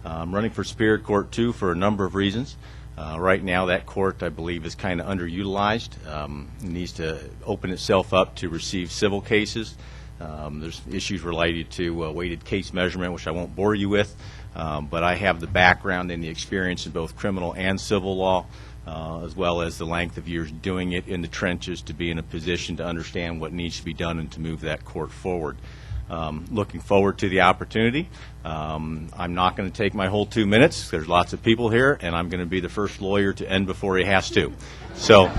I'm running for Superior Court 2 for a number of reasons. Right now, that court, I believe, is kind of underutilized. It needs to open itself up to receive civil cases. There's issues related to weighted case measurement, which I won't bore you with, but I have the background and the experience in both criminal and civil law, as well as the length of years doing it in the trenches to be in a position to understand what needs to be done and to move that court forward. Looking forward to the opportunity. I'm not going to take my whole 2 minutes. There's lots of people here, and I'm going to be the first lawyer to end before he has to. So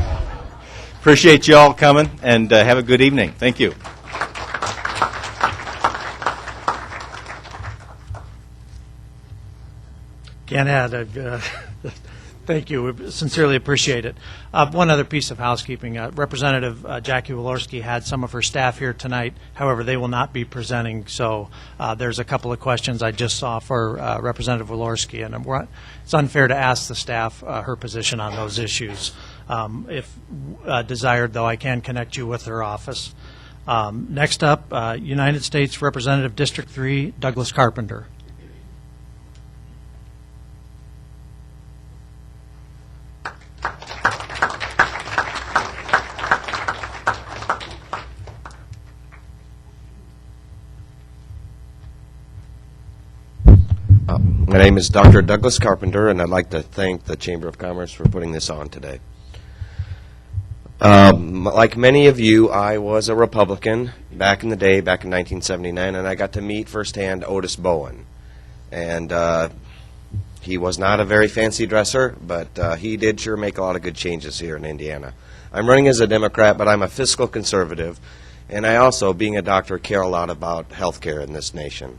appreciate you all coming, and have a good evening. Thank you. Can't add. Thank you. We sincerely appreciate it. One other piece of housekeeping. Representative Jackie Walorski had some of her staff here tonight. However, they will not be presenting, so there's a couple of questions I just saw for Representative Walorski, and it's unfair to ask the staff her position on those issues. If desired, though, I can connect you with her office. Next up, United States Representative District 3, Douglas Carpenter. My name is Dr. Douglas Carpenter, and I'd like to thank the Chamber of Commerce for putting this on today. Like many of you, I was a Republican back in the day, back in 1979, and I got to meet firsthand Otis Bowen. And he was not a very fancy dresser, but he did sure make a lot of good changes here in Indiana. I'm running as a Democrat, but I'm a fiscal conservative, and I also, being a doctor, care a lot about health care in this nation.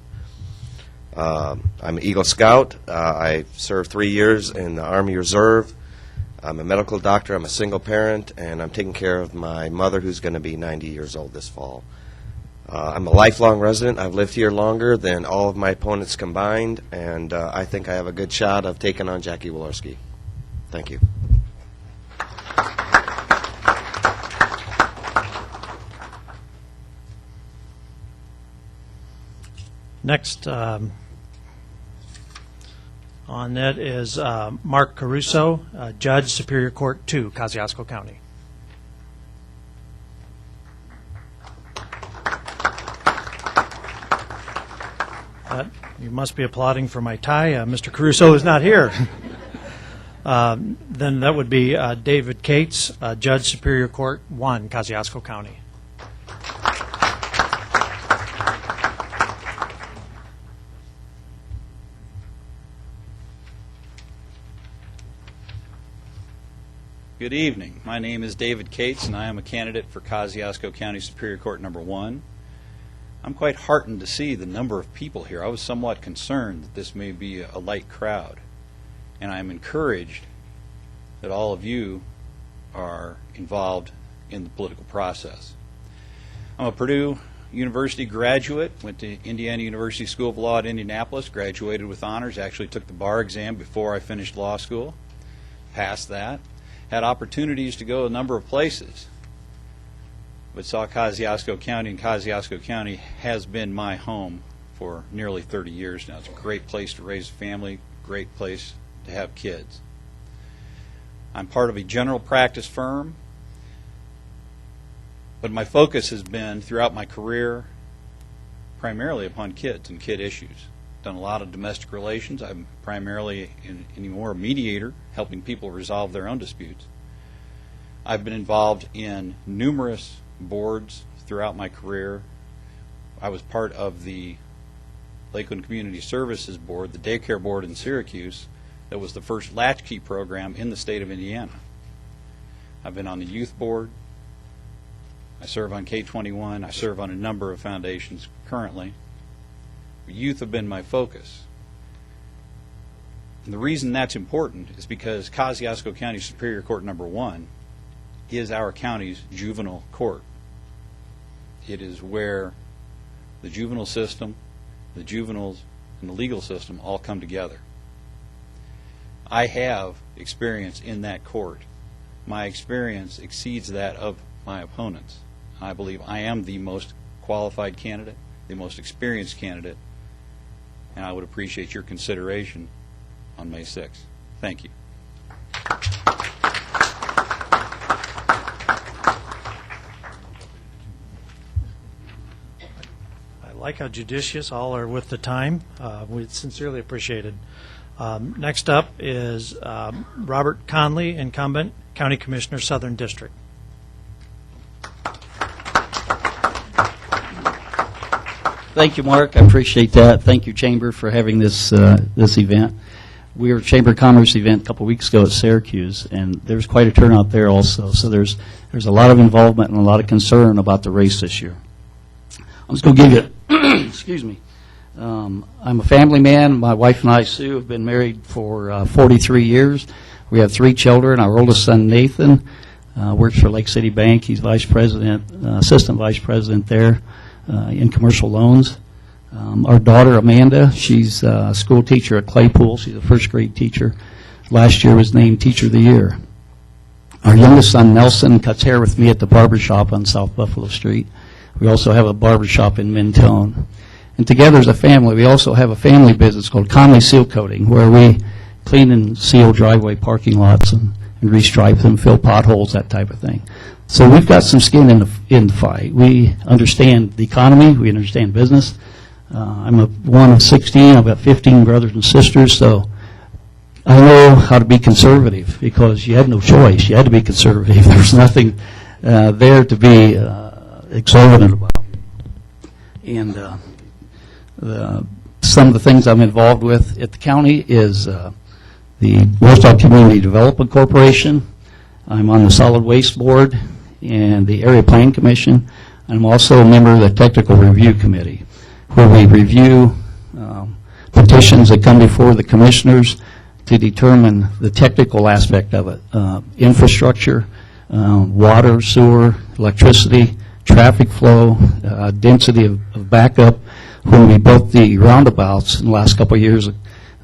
I'm an Eagle Scout. I served 3 years in the Army Reserve. I'm a medical doctor. I'm a single parent, and I'm taking care of my mother, who's going to be 90 years old this fall. I'm a lifelong resident. I've lived here longer than all of my opponents combined, and I think I have a good shot of taking on Jackie Walorski. Thank you. Next on that is Mark Caruso, Judge, Superior Court 2, Kosciusko County. You must be applauding for my tie. Mr. Caruso is not here. Then that would be David Cates, Judge, Superior Court 1, Kosciusko County. Good evening. My name is David Cates, and I am a candidate for Kosciusko County Superior Court number 1. I'm quite heartened to see the number of people here. I was somewhat concerned that this may be a light crowd, and I'm encouraged that all of you are involved in the political process. I'm a Purdue University graduate, went to Indiana University School of Law at Indianapolis, graduated with honors, actually took the bar exam before I finished law school, passed that. Had opportunities to go a number of places, but saw Kosciusko County, and Kosciusko County has been my home for nearly 30 years now. It's a great place to raise a family, great place to have kids. I'm part of a general practice firm, but my focus has been throughout my career primarily upon kids and kid issues. Done a lot of domestic relations. I'm primarily anymore a mediator, helping people resolve their own disputes. I've been involved in numerous boards throughout my career. I was part of the Lakeland Community Services Board, the daycare board in Syracuse, that was the first latchkey program in the state of Indiana. I've been on the youth board. I serve on K-21. I serve on a number of foundations currently. Youth have been my focus. And the reason that's important is because Kosciusko County Superior Court number 1 is our county's juvenile court. It is where the juvenile system, the juveniles, and the legal system all come together. I have experience in that court. My experience exceeds that of my opponents. I believe I am the most qualified candidate, the most experienced candidate and I would appreciate your consideration on May 6th. Thank you. I like how judicious all are with the time. We sincerely appreciate it. Next up is Robert Connolly, incumbent, County Commissioner, Southern District. Thank you, Mark. I appreciate that. Thank you, Chamber, for having this this event. We were at Chamber of Commerce event a couple weeks ago at Syracuse, and there's quite a turnout there also. So there's a lot of involvement and a lot of concern about the race this year. I'm just going to give you, excuse me. I'm a family man. My wife and I, Sue, have been married for 43 years. We have 3 children. Our oldest son, Nathan, works for Lake City Bank. He's vice president, assistant vice president there in commercial loans. Our daughter, Amanda, she's a school teacher at Claypool. She's a first grade teacher. Last year was named Teacher of the Year. Our youngest son, Nelson, cuts hair with me at the barber shop on South Buffalo Street. We also have a barber shop in Mentone. And together as a family, we also have a family business called Connolly Seal Coating, where we clean and seal driveway parking lots and restripe them, fill potholes, that type of thing. So we've got some skin in the fight. We understand the economy. We understand business. I'm one of 16. I've got 15 brothers and sisters, so I know how to be conservative because you had no choice. You had to be conservative. There's nothing there to be exorbitant about. And some of the things I'm involved with at the county is the Warsaw Community Development Corporation. I'm on the Solid Waste Board and the Area Plan Commission. I'm also a member of the Technical Review Committee, where we review petitions that come before the commissioners to determine the technical aspect of it, infrastructure, water, sewer, electricity, traffic flow, density of backup. When we built the roundabouts in the last couple of years,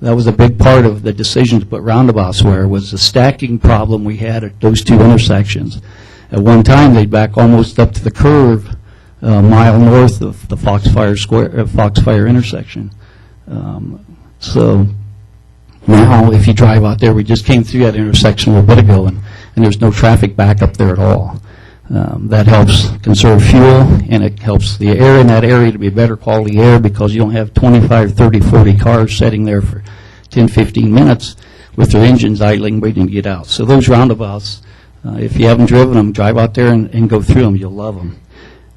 that was a big part of the decision to put roundabouts where was the stacking problem we had at those 2 intersections. At one time, they'd back almost up to the curve a mile north of the Foxfire intersection. So now, if you drive out there, we just came through that intersection a little bit ago, and there's no traffic back up there at all. That helps conserve fuel, and it helps the air in that area to be better quality air because you don't have 25, 30, 40 cars sitting there for 10, 15 minutes with their engines idling waiting to get out. So those roundabouts, if you haven't driven them, drive out there and go through them. You'll love them.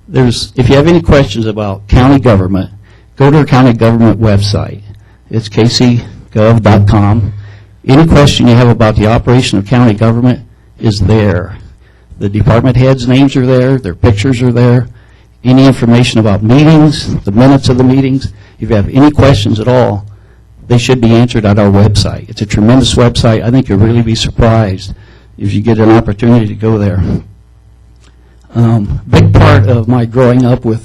If you have any questions about county government, go to our county government website. It's kcgov.com. Any question you have about the operation of county government is there. The department heads' names are there. Their pictures are there. Any information about meetings, the minutes of the meetings, if you have any questions at all, they should be answered at our website. It's a tremendous website. I think you'll really be surprised if you get an opportunity to go there. Big part of my growing up in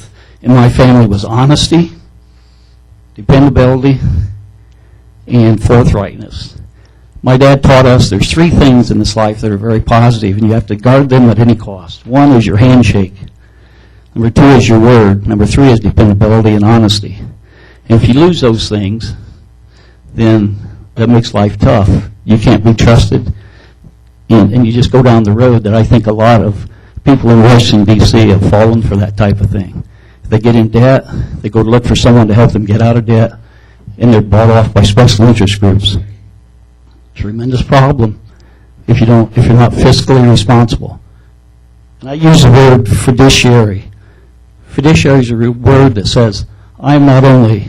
my family was honesty, dependability, and forthrightness. My dad taught us there's 3 things in this life that are very positive, and you have to guard them at any cost. 1 is your handshake. Number 2 is your word. Number 3 is dependability and honesty. And if you lose those things, then that makes life tough. You can't be trusted, and you just go down the road that I think a lot of people in Washington, D.C. have fallen for that type of thing. If they get in debt, they go to look for someone to help them get out of debt, and they're bought off by special interest groups. Tremendous problem if you're not fiscally responsible. And I use the word fiduciary. Fiduciary is a word that says I'm not only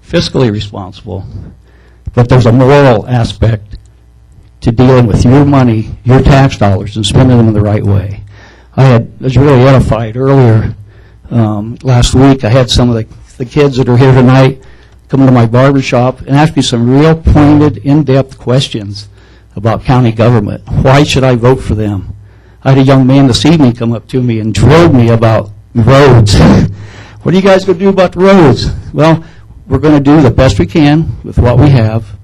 fiscally responsible, but there's a moral aspect to dealing with your money, your tax dollars, and spending them in the right way. I was really edified earlier last week. I had some of the kids that are here tonight come to my barber shop and ask me some real pointed, in-depth questions about county government. Why should I vote for them? I had a young man this evening come up to me and drilled me about roads. What are you guys going to do about the roads? Well, we're going to do the best we can with what we have.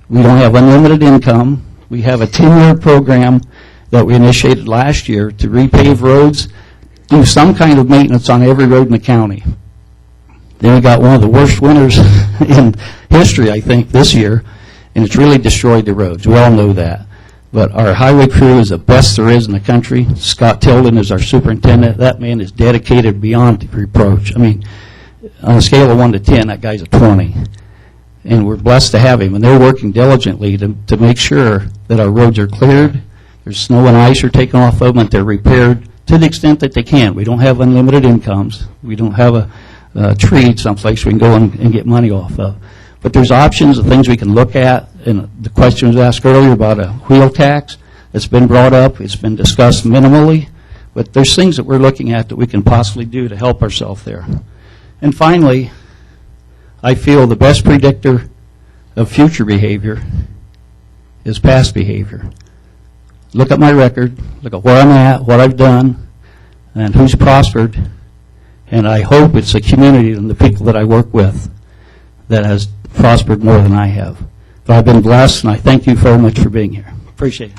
We don't have unlimited income. We have a 10-year program that we initiated last year to repave roads, do some kind of maintenance on every road in the county. Then we got one of the worst winters in history, I think, this year, and it's really destroyed the roads. We all know that. But our highway crew is the best there is in the country. Scott Tilden is our superintendent. That man is dedicated beyond reproach. I mean, on a scale of 1 to 10, that guy's a 20. And we're blessed to have him. And they're working diligently to make sure that our roads are cleared, there's snow and ice are taken off of them, and they're repaired to the extent that they can. We don't have unlimited incomes. We don't have a tree someplace we can go and get money off of. But there's options of things we can look at. And the question was asked earlier about a wheel tax. It's been brought up. It's been discussed minimally. But there's things that we're looking at that we can possibly do to help ourselves there. And finally, I feel the best predictor of future behavior is past behavior. Look at my record, look at where I'm at, what I've done, and who's prospered, and I hope it's the community and the people that I work with that has prospered more than I have. But I've been blessed, and I thank you very much for being here. Appreciate it.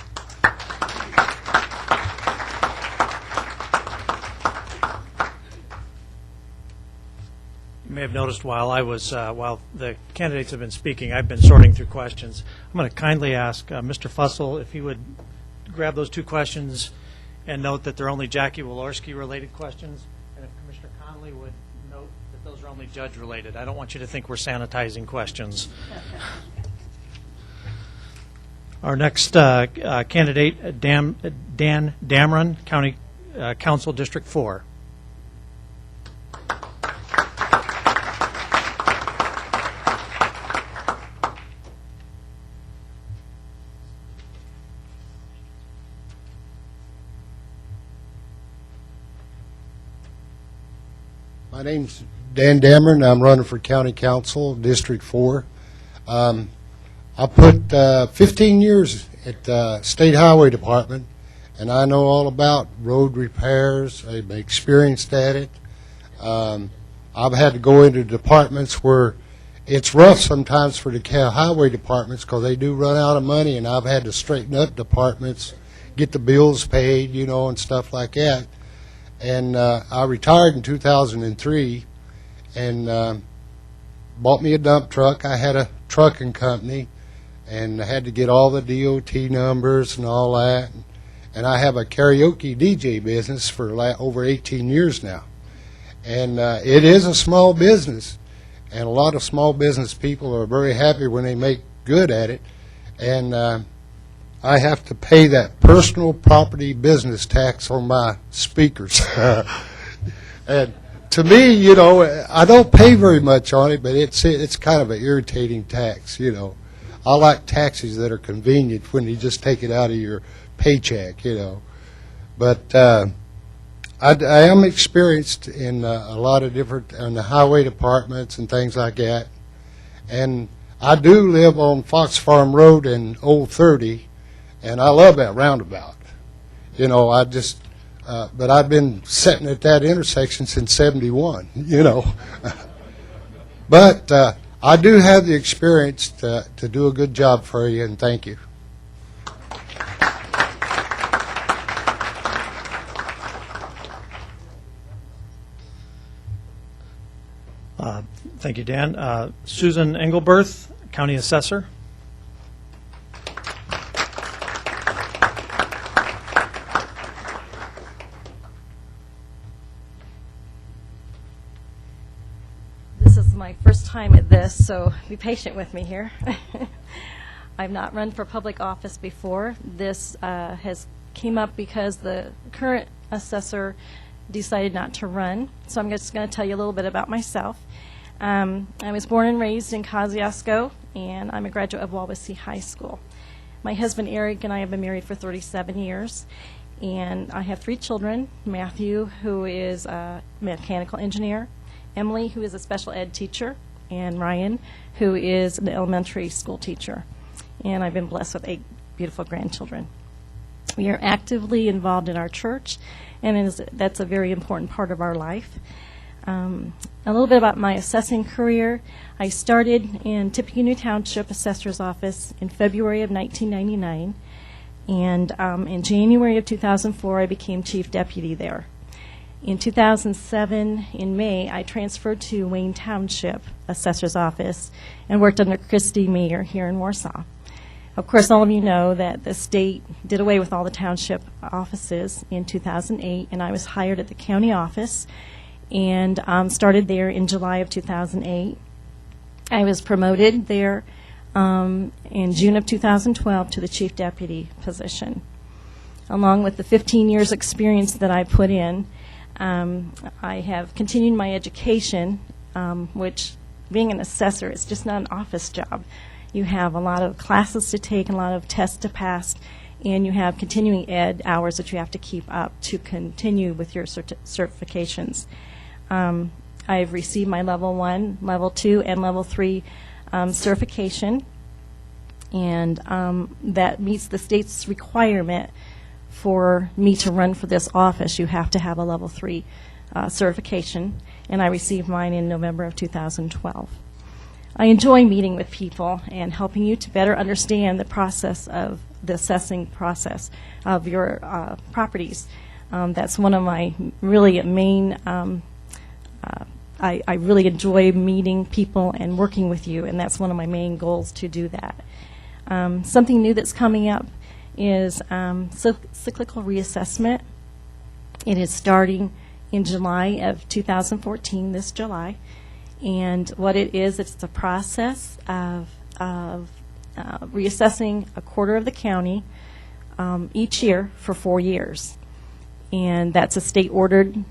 You may have noticed while the candidates have been speaking, I've been sorting through questions. I'm going to kindly ask Mr. Fussell if he would grab those 2 questions and note that they're only Jackie Walorski related questions, and if Commissioner Connolly would note that those are only judge related. I don't want you to think we're sanitizing questions. Our next candidate, Dan Dameron, County Council District 4. My name's Dan Dameron. I'm running for County Council, District 4. I put 15 years at the State Highway Department, and I know all about road repairs. I'm experienced at it. I've had to go into departments where it's rough sometimes for the highway departments because they do run out of money, and I've had to straighten up departments, get the bills paid, you know, and stuff like that. And I retired in 2003 and bought me a dump truck. I had a trucking company, and I had to get all the DOT numbers and all that. And I have a karaoke DJ business for over 18 years now. And it is a small business, and a lot of small business people are very happy when they make good at it. And I have to pay that personal property business tax on my speakers. And to me, you know, I don't pay very much on it, but it's kind of an irritating tax, you know. I like taxes that are convenient when you just take it out of your paycheck, you know. But I am experienced in a lot of different, in the highway departments and things like that. And I do live on Fox Farm Road in Old 30, and I love that roundabout. You know, but I've been sitting at that intersection since '71, you know. But I do have the experience to do a good job for you, and thank you. Thank you, Dan. Susan Engelberth, County Assessor. This is my first time at this, so be patient with me here. I've not run for public office before. This has came up because the current assessor decided not to run. So I'm just going to tell you a little bit about myself. I was born and raised in Kosciusko, and I'm a graduate of Walorski High School. My husband Eric and I have been married for 37 years, and I have 3 children: Matthew, who is a mechanical engineer, Emily, who is a special ed teacher, and Ryan, who is an elementary school teacher. And I've been blessed with 8 beautiful grandchildren. We are actively involved in our church, and that's a very important part of our life. A little bit about my assessing career. I started in Tippecanoe Township Assessor's Office in February of 1999, and in January of 2004 I became Chief Deputy there. In 2007, in May, I transferred to Wayne Township Assessor's Office and worked under Christy Mayer here in Warsaw. Of course, all of you know that the state did away with all the township offices in 2008, and I was hired at the county office and started there in July of 2008. I was promoted there in June of 2012 to the chief deputy position. Along with the 15 years experience that I put in, I have continued my education, which being an assessor, it's just not an office job. You have a lot of classes to take, a lot of tests to pass, and you have continuing ed hours that you have to keep up to continue with your certifications. I've received my level 1, level 2, and level 3 certification, and that meets the state's requirement for me to run for this office. You have to have a level 3 certification, and I received mine in November of 2012. I enjoy meeting with people and helping you to better understand the process of the assessing process of your properties. That's one of my really main, I really enjoy meeting people and working with you, and that's one of my main goals, to do that. Something new that's coming up is cyclical reassessment. It is starting in July of 2014, this July. And what it is, it's a process of reassessing a quarter of the county each year for 4 years. And that's a state-ordered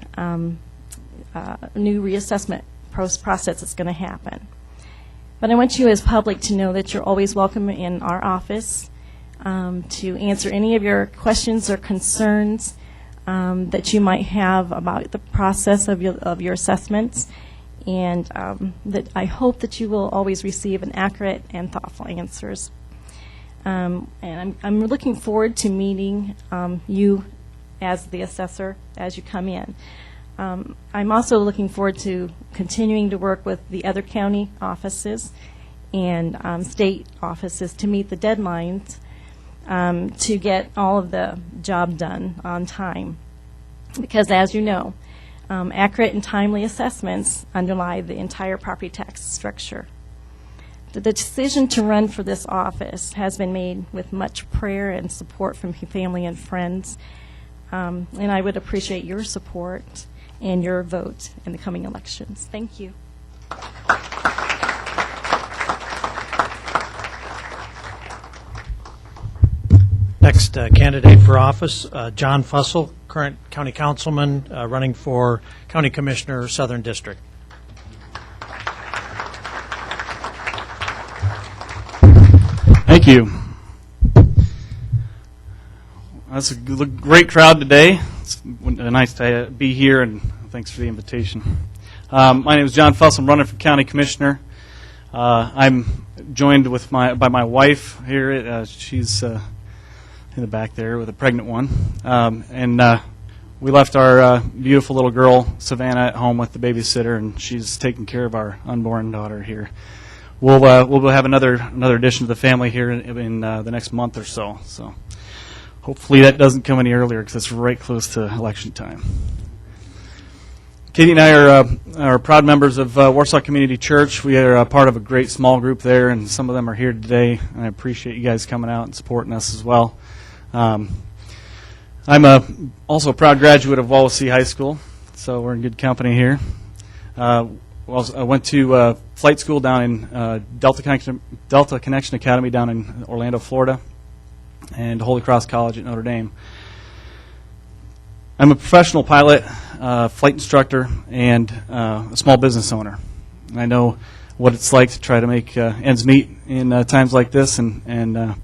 new reassessment process that's going to happen. But I want you as public to know that you're always welcome in our office to answer any of your questions or concerns that you might have about the process of your assessments. And that I hope that you will always receive an accurate and thoughtful answers. And I'm looking forward to meeting you as the assessor as you come in. I'm also looking forward to continuing to work with the other county offices and state offices to meet the deadlines to get all of the job done on time. Because as you know, accurate and timely assessments underlie the entire property tax structure. The decision to run for this office has been made with much prayer and support from family and friends, and I would appreciate your support and your vote in the coming elections. Thank you. Next candidate for office, John Fussell, current county councilman, running for county commissioner, Southern District. Thank you. That's a great crowd today. It's nice to be here, and thanks for the invitation. My name is John Fussell. I'm running for county commissioner. I'm joined with by my wife here. She's in the back there with a pregnant one. And we left our beautiful little girl, Savannah, at home with the babysitter, and she's taking care of our unborn daughter here. We'll have another addition to the family here in the next month or so. So hopefully that doesn't come any earlier, because it's right close to election time. Katie and I are proud members of Warsaw Community Church. We are part of a great small group there, and some of them are here today. And I appreciate you guys coming out and supporting us as well. I'm also a proud graduate of Walorski High School, so we're in good company here. I went to flight school down in Delta Connection Academy down in Orlando, Florida, and Holy Cross College at Notre Dame. I'm a professional pilot, flight instructor, and a small business owner. And I know what it's like to try to make ends meet in times like this, and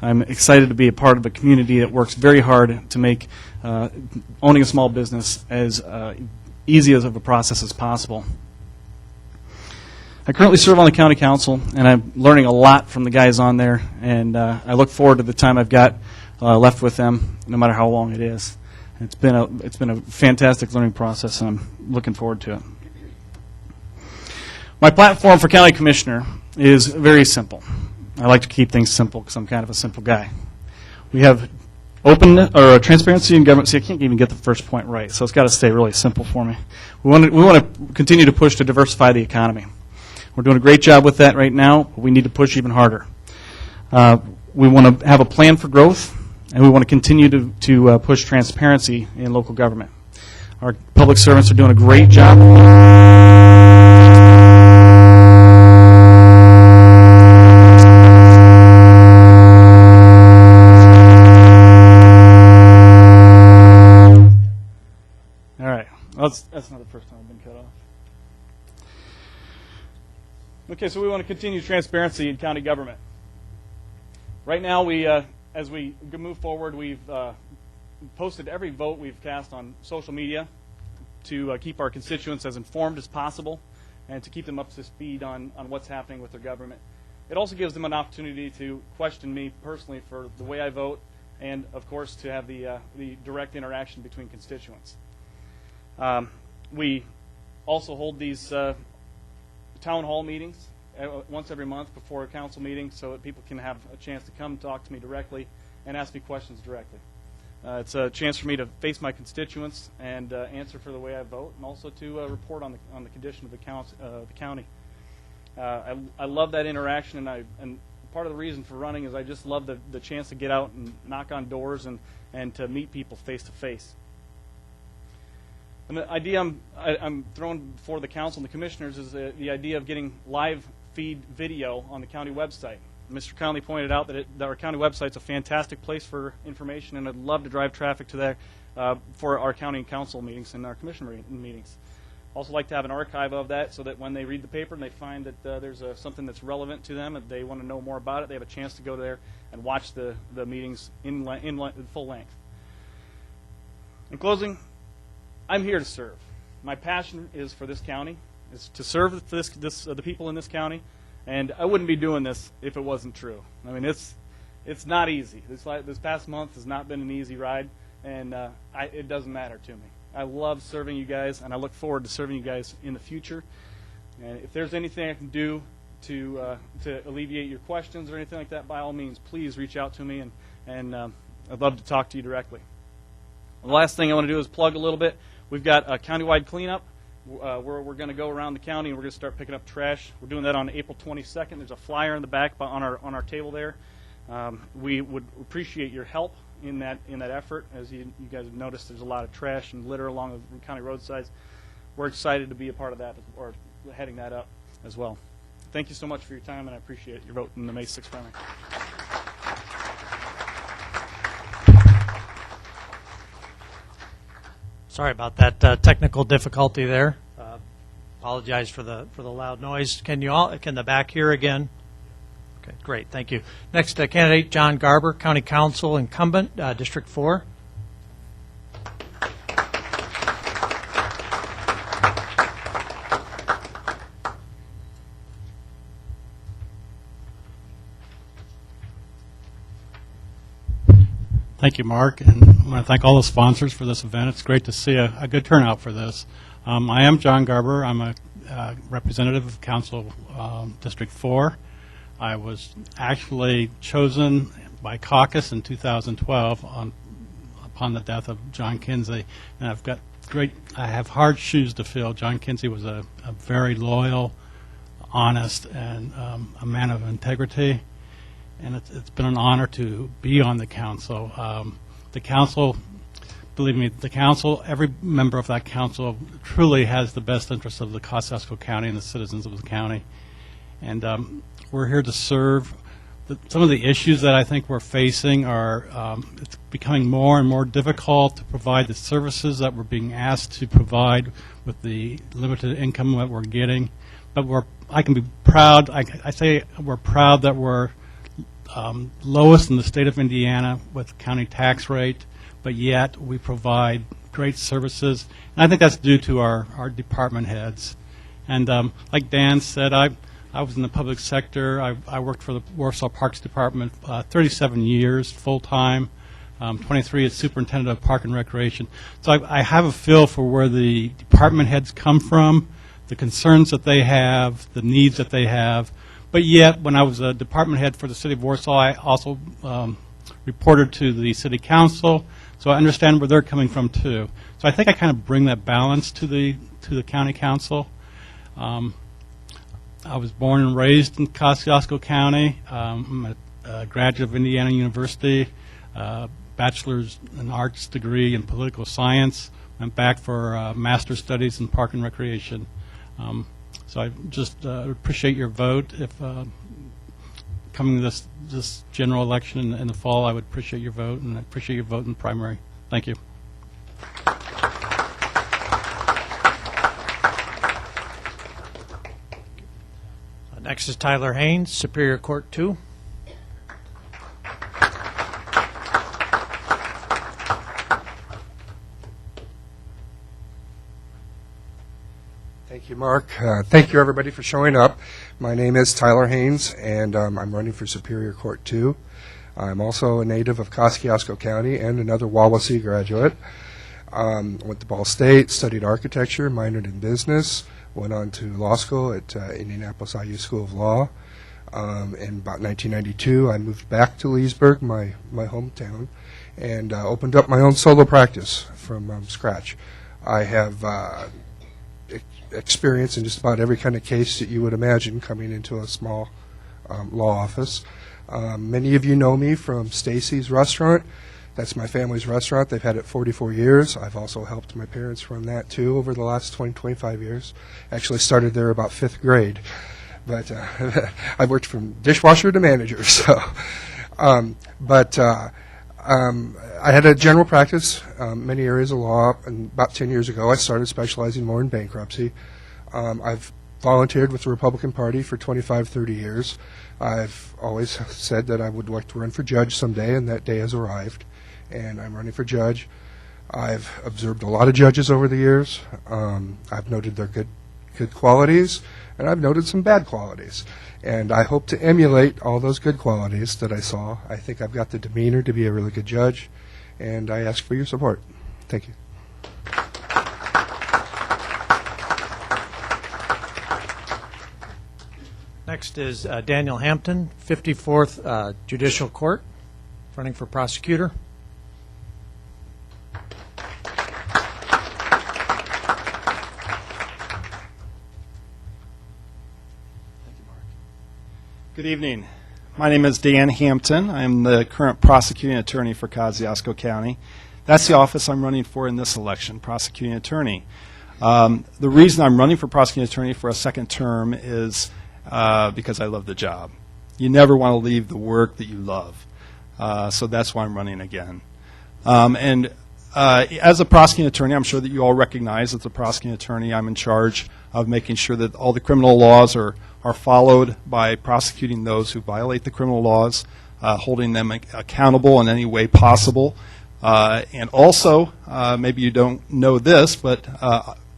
I'm excited to be a part of a community that works very hard to make owning a small business as easy as of a process as possible. I currently serve on the county council, and I'm learning a lot from the guys on there, and I look forward to the time I've got left with them, no matter how long it is. It's been a fantastic learning process, and I'm looking forward to it. My platform for county commissioner is very simple. I like to keep things simple because I'm kind of a simple guy. We have transparency in government. See, I can't even get the first point right, so it's got to stay really simple for me. We want to continue to push to diversify the economy. We're doing a great job with that right now, but we need to push even harder. We want to have a plan for growth, and we want to continue to push transparency in local government. Our public servants are doing a great job. All right. That's not the first time I've been cut off. Okay, so we want to continue transparency in county government. Right now, as we move forward, we've posted every vote we've cast on social media to keep our constituents as informed as possible and to keep them up to speed on what's happening with their government. It also gives them an opportunity to question me personally for the way I vote and, of course, to have the direct interaction between constituents. We also hold these town hall meetings once every month before a council meeting so that people can have a chance to come talk to me directly and ask me questions directly. It's a chance for me to face my constituents and answer for the way I vote, and also to report on the condition of the county. I love that interaction, and part of the reason for running is I just love the chance to get out and knock on doors and to meet people face to face. And the idea I'm throwing before the council and the commissioners is the idea of getting live feed video on the county website. Mr. Connolly pointed out that our county website's a fantastic place for information, and I'd love to drive traffic to there for our county and council meetings and our commission meetings. Also like to have an archive of that so that when they read the paper and they find that there's something that's relevant to them and they want to know more about it, they have a chance to go there and watch the meetings in full length. In closing, I'm here to serve. My passion is for this county, is to serve the people in this county, and I wouldn't be doing this if it wasn't true. I mean, it's not easy. This past month has not been an easy ride, and it doesn't matter to me. I love serving you guys, and I look forward to serving you guys in the future. And if there's anything I can do to alleviate your questions or anything like that, by all means, please reach out to me, and I'd love to talk to you directly. The last thing I want to do is plug a little bit. We've got a countywide cleanup where we're going to go around the county and we're going to start picking up trash. We're doing that on April 22nd. There's a flyer in the back on our table there. We would appreciate your help in that effort. As you guys have noticed, there's a lot of trash and litter along the county roadsides. We're excited to be a part of that, or heading that up as well. Thank you so much for your time, and I appreciate your vote in the May 6th primary. Sorry about that technical difficulty there. Apologize for the loud noise. Can the back hear again? Okay, great. Thank you. Next candidate, John Garber, County Council incumbent, District 4. Thank you, Mark, and I want to thank all the sponsors for this event. It's great to see a good turnout for this. I am John Garber. I'm a representative of Council District 4. I was actually chosen by caucus in 2012 upon the death of John Kinsey, and I have hard shoes to fill. John Kinsey was a very loyal, honest, and a man of integrity. And it's been an honor to be on the council. The council, believe me, every member of that council truly has the best interests of the Kosciusko County and the citizens of the county. And we're here to serve. Some of the issues that I think we're facing are it's becoming more and more difficult to provide the services that we're being asked to provide with the limited income that we're getting. But I can be proud. I say we're proud that we're lowest in the state of Indiana with county tax rate, but yet we provide great services. And I think that's due to our department heads. And like Dan said, I was in the public sector. I worked for the Warsaw Parks Department 37 years full-time, 23 as superintendent of Park and Recreation. So I have a feel for where the department heads come from, the concerns that they have, the needs that they have. But yet, when I was a department head for the city of Warsaw, I also reporter to the city council, so I understand where they're coming from too. So I think I kind of bring that balance to the county council. I was born and raised in Kosciusko County. I'm a graduate of Indiana University, bachelor's in arts degree in political science. Went back for master's studies in park and recreation. So I just appreciate your vote. If coming to this general election in the fall, I would appreciate your vote, and I appreciate your vote in the primary. Thank you. Next is Tyler Haynes, Superior Court 2. Thank you, Mark. Thank you, everybody, for showing up. My name is Tyler Haynes, and I'm running for Superior Court 2. I'm also a native of Kosciusko County and another WIOE graduate. Went to Ball State, studied architecture, minored in business, went on to law school at Indianapolis IU School of Law. In about 1992, I moved back to Leesburg, my hometown, and opened up my own solo practice from scratch. I have experience in just about every kind of case that you would imagine coming into a small law office. Many of you know me from Stacy's Restaurant. That's my family's restaurant. They've had it 44 years. I've also helped my parents run that, too, over the last 25 years. Actually started there about 5th grade. But I've worked from dishwasher to manager. So, I had a general practice, many areas of law, and about 10 years ago I started specializing more in bankruptcy. I've volunteered with the Republican Party for 25, 30 years. I've always said that I would like to run for judge someday, and that day has arrived. And I'm running for judge. I've observed a lot of judges over the years. I've noted their good qualities, and I've noted some bad qualities. And I hope to emulate all those good qualities that I saw. I think I've got the demeanor to be a really good judge, and I ask for your support. Thank you. Next is Daniel Hampton, 54th Judicial Court, running for prosecutor. Good evening. My name is Dan Hampton. I'm the current prosecuting attorney for Kosciusko County. That's the office I'm running for in this election, prosecuting attorney. The reason I'm running for prosecuting attorney for a second term is because I love the job. You never want to leave the work that you love. So that's why I'm running again. As a prosecuting attorney, I'm sure that you all recognize as a prosecuting attorney, I'm in charge of making sure that all the criminal laws are followed by prosecuting those who violate the criminal laws, holding them accountable in any way possible. And also, maybe you don't know this, but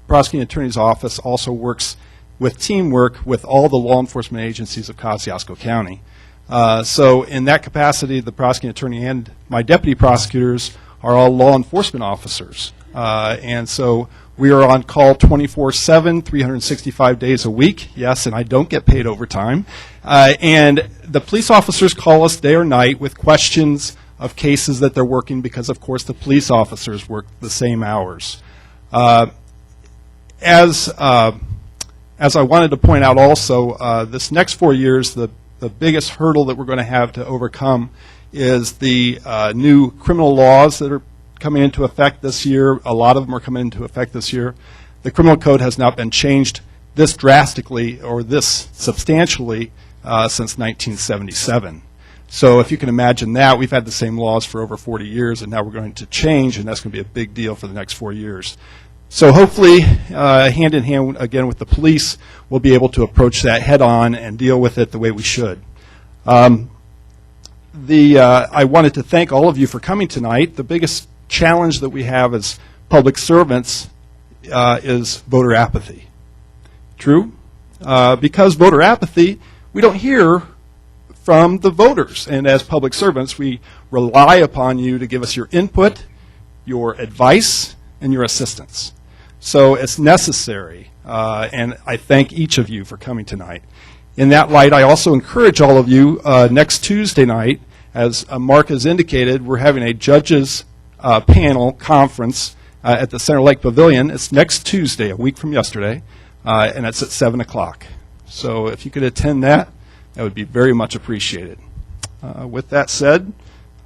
prosecuting attorney's office also works with teamwork with all the law enforcement agencies of Kosciusko County. So in that capacity, the prosecuting attorney and my deputy prosecutors are all law enforcement officers. And so we are on call 24/7, 365 days a week. Yes, and I don't get paid overtime. And the police officers call us day or night with questions of cases that they're working because, of course, the police officers work the same hours. As I wanted to point out also, this next 4 years, the biggest hurdle that we're going to have to overcome is the new criminal laws that are coming into effect this year. A lot of them are coming into effect this year. The criminal code has not been changed this drastically or this substantially since 1977. So if you can imagine that, we've had the same laws for over 40 years, and now we're going to change, and that's going to be a big deal for the next 4 years. So hopefully, hand in hand again with the police, we'll be able to approach that head on and deal with it the way we should. I wanted to thank all of you for coming tonight. The biggest challenge that we have as public servants is voter apathy. True? Because voter apathy, we don't hear from the voters. And as public servants, we rely upon you to give us your input, your advice, and your assistance. So it's necessary, and I thank each of you for coming tonight. In that light, I also encourage all of you next Tuesday night As Mark has indicated, we're having a judges panel conference at the Center Lake Pavilion. It's next Tuesday, a week from yesterday, and it's at 7 o'clock. So if you could attend that, that would be very much appreciated. With that said,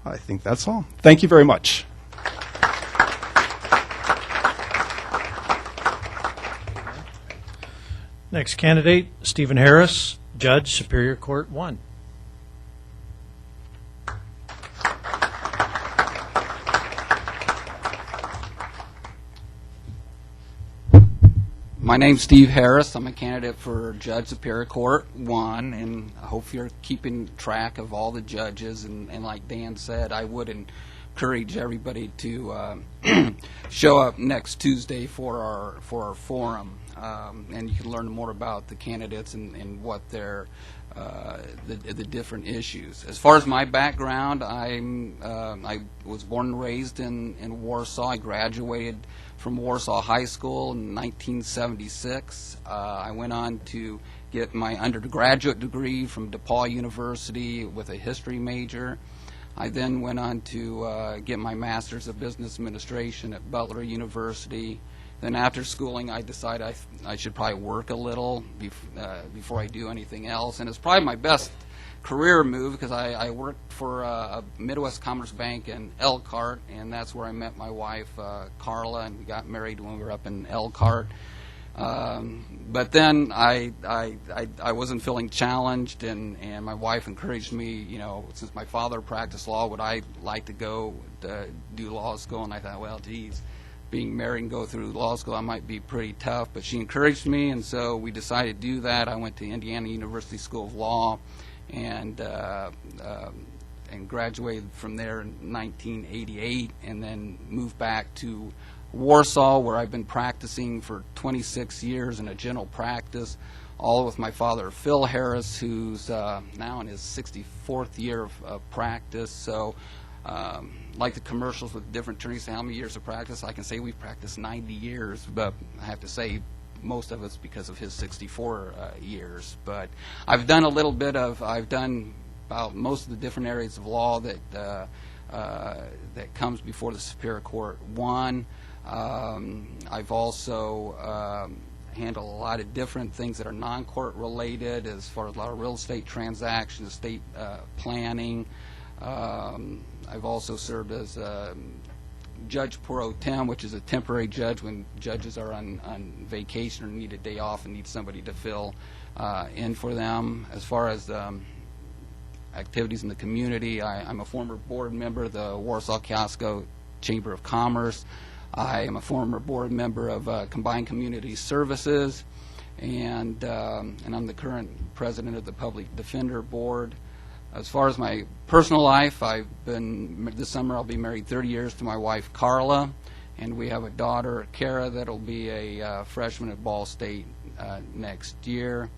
I think that's all. Thank you very much. Next candidate, Stephen Harris, Judge, Superior Court 1. My name's Steve Harris. I'm a candidate for Judge Superior Court 1, and I hope you're keeping track of all the judges. And like Dan said, I would encourage everybody to show up next Tuesday for our forum, and you can learn more about the candidates and what their the different issues. As far as my background, I was born and raised in Warsaw. I graduated from Warsaw High School in 1976. I went on to get my undergraduate degree from DePaul University with a history major. I then went on to get my Master's of Business Administration at Butler University. Then after schooling, I decided I should probably work a little before I do anything else. And it's probably my best career move because I worked for a Midwest Commerce Bank in Elkhart, and that's where I met my wife, Carla, and we got married when we were up in Elkhart. But then I wasn't feeling challenged, and my wife encouraged me, you know, since my father practiced law, would I like to go to do law school? And I thought, well, geez, being married and go through law school, I might be pretty tough. But she encouraged me, and so we decided to do that. I went to Indiana University School of Law, and graduated from there in 1988, and then moved back to Warsaw, where I've been practicing for 26 years in a general practice, all with my father, Phil Harris, who's now in his 64th year of practice. So like the commercials with different attorneys say how many years of practice, I can say we've practiced 90 years, but I have to say most of it's because of his 64 years. But I've done a little bit of, I've done about most of the different areas of law that that comes before the Superior Court 1. I've also handled a lot of different things that are non-court related, as far as a lot of real estate transactions, estate planning. I've also served as Judge Pro Tem, which is a temporary judge when judges are on vacation or need a day off and need somebody to fill in for them. As far as activities in the community, I'm a former board member of the Warsaw Kosciusko Chamber of Commerce. I am a former board member of Combined Community Services, and I'm the current president of the Public Defender Board. As far as my personal life, this summer I'll be married 30 years to my wife, Carla, and we have a daughter, Kara, that'll be a freshman at Ball State next year.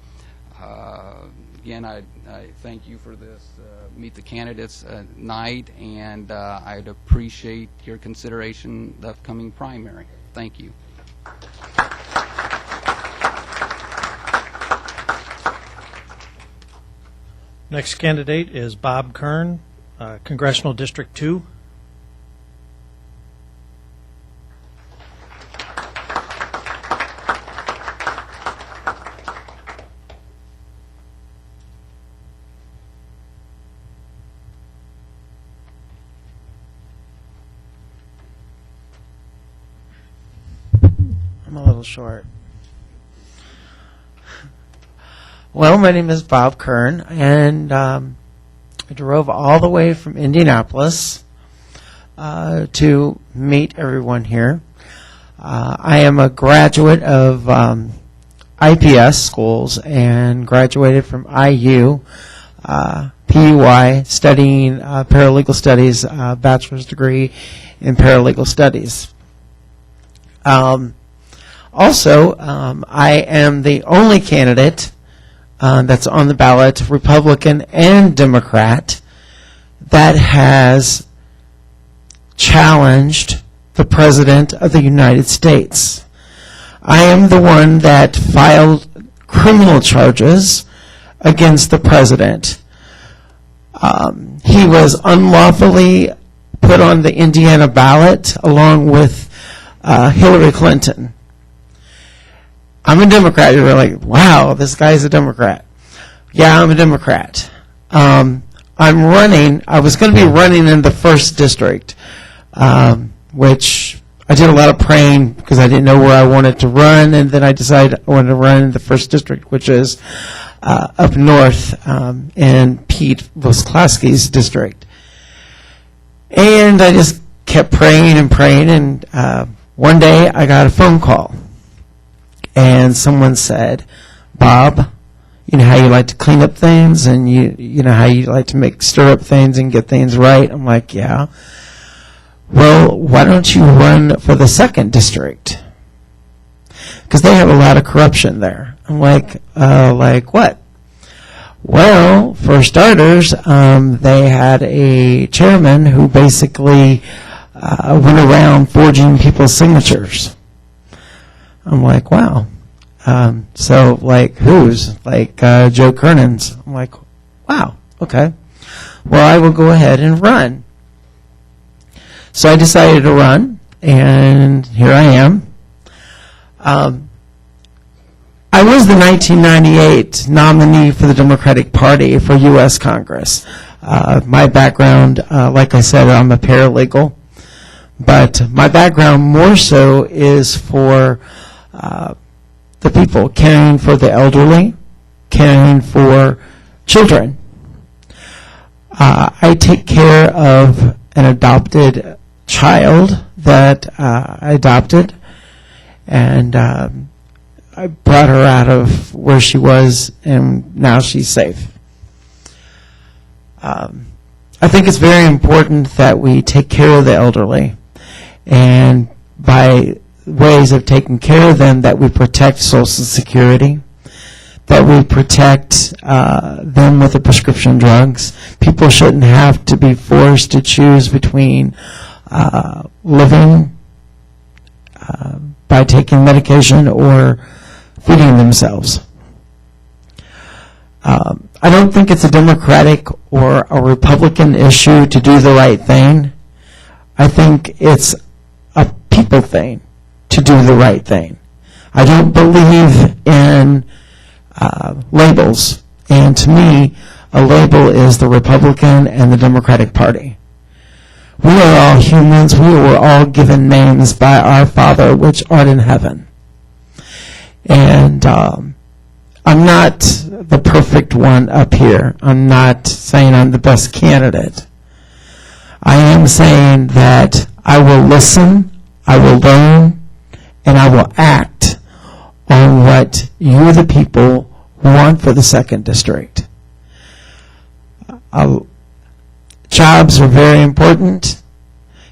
Again, I thank you for this Meet the Candidates night, and I'd appreciate your consideration of the upcoming primary. Thank you. Next candidate is Bob Kern, Congressional District 2. I'm a little short. Well, my name is Bob Kern, and I drove all the way from Indianapolis to meet everyone here. I am a graduate of IPS schools and graduated from IU, PUI, studying paralegal studies, bachelor's degree in paralegal studies. Also, I am the only candidate that's on the ballot, Republican and Democrat, that has challenged the President of the United States. I am the one that filed criminal charges against the President. He was unlawfully put on the Indiana ballot along with Hillary Clinton. I'm a Democrat. You're like, wow, this guy's a Democrat. Yeah, I'm a Democrat. I'm running. I was going to be running in the 1st district, which I did a lot of praying because I didn't know where I wanted to run, and then I decided I wanted to run in the 1st district, which is up north in Pete Vosklasky's district. And I just kept praying, and one day I got a phone call, and someone said, Bob, you know how you like to clean up things, and you know how you like to stir up things and get things right? I'm like, yeah. Well, why don't you run for the 2nd district? Because they have a lot of corruption there. I'm like what? Well, for starters, they had a chairman who basically went around forging people's signatures. I'm like, wow. So, like, whose? Like, Joe Kernan's. I'm like, wow, okay. Well, I will go ahead and run. So I decided to run, and here I am. I was the 1998 nominee for the Democratic Party for U.S. Congress. My background, like I said, I'm a paralegal. But my background more so is for the people, caring for the elderly, caring for children. I take care of an adopted child that I adopted, and I brought her out of where she was, and now she's safe. I think it's very important that we take care of the elderly, and by ways of taking care of them, that we protect Social Security, that we protect them with the prescription drugs. People shouldn't have to be forced to choose between living by taking medication or feeding themselves. I don't think it's a Democratic or a Republican issue to do the right thing. I think it's a people thing to do the right thing. I don't believe in labels. And to me, a label is the Republican and the Democratic Party. We are all humans. We were all given names by our Father which art in heaven. And I'm not the perfect one up here. I'm not saying I'm the best candidate. I am saying that I will listen, I will learn, and I will act on what you, the people, want for the 2nd district. Jobs are very important.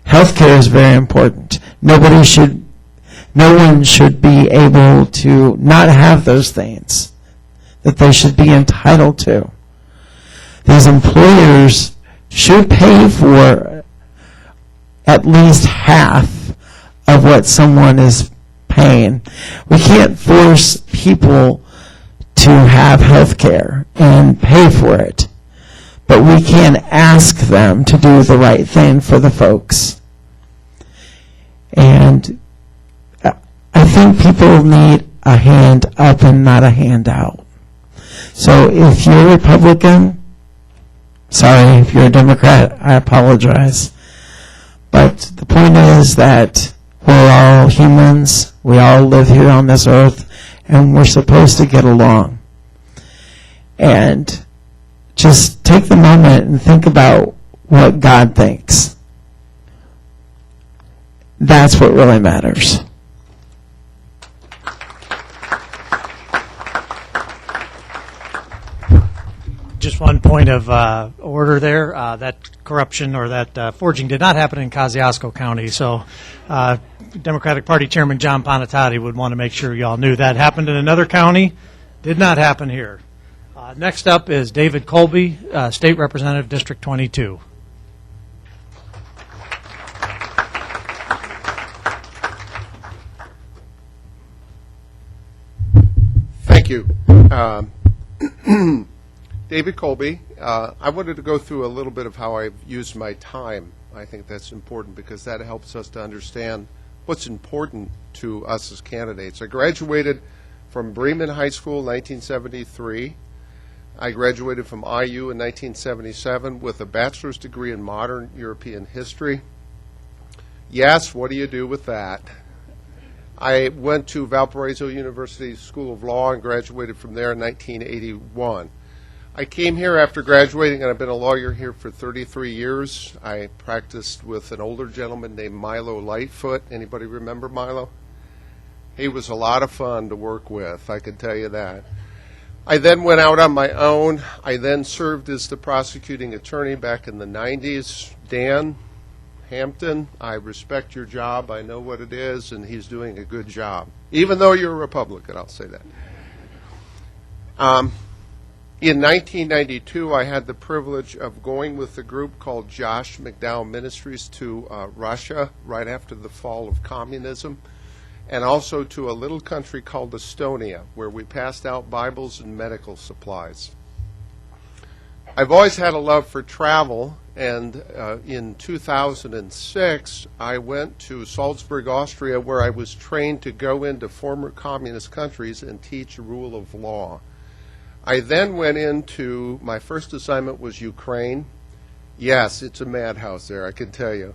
Healthcare is very important. No one should be able to not have those things that they should be entitled to. These employers should pay for at least half of what someone is paying. We can't force people to have health care and pay for it, but we can ask them to do the right thing for the folks. And I think people need a hand up and not a hand out. So if you're a Republican, sorry, if you're a Democrat, I apologize. But the point is that we're all humans, we all live here on this earth, and we're supposed to get along. And just take the moment and think about what God thinks. That's what really matters. Just one point of order there. That corruption or that forging did not happen in Kosciusko County. So Democratic Party Chairman John Ponitati would want to make sure you all knew that happened in another county. Did not happen here. Next up is David Colby, State Representative, District 22. Thank you. David Colby. I wanted to go through a little bit of how I've used my time. I think that's important because that helps us to understand what's important to us as candidates. I graduated from Bremen High School in 1973. I graduated from IU in 1977 with a bachelor's degree in modern European history. Yes, what do you do with that? I went to Valparaiso University School of Law and graduated from there in 1981. I came here after graduating, and I've been a lawyer here for 33 years. I practiced with an older gentleman named Milo Lightfoot. Anybody remember Milo? He was a lot of fun to work with, I can tell you that. I then went out on my own. I then served as the prosecuting attorney back in the 90s. Dan Hampton, I respect your job. I know what it is, and he's doing a good job. Even though you're a Republican, I'll say that. In 1992, I had the privilege of going with a group called Josh McDowell Ministries to Russia right after the fall of communism, and also to a little country called Estonia, where we passed out Bibles and medical supplies. I've always had a love for travel, and in 2006, I went to Salzburg, Austria, where I was trained to go into former communist countries and teach rule of law. I then went into, my first assignment was Ukraine. Yes, it's a madhouse there, I can tell you.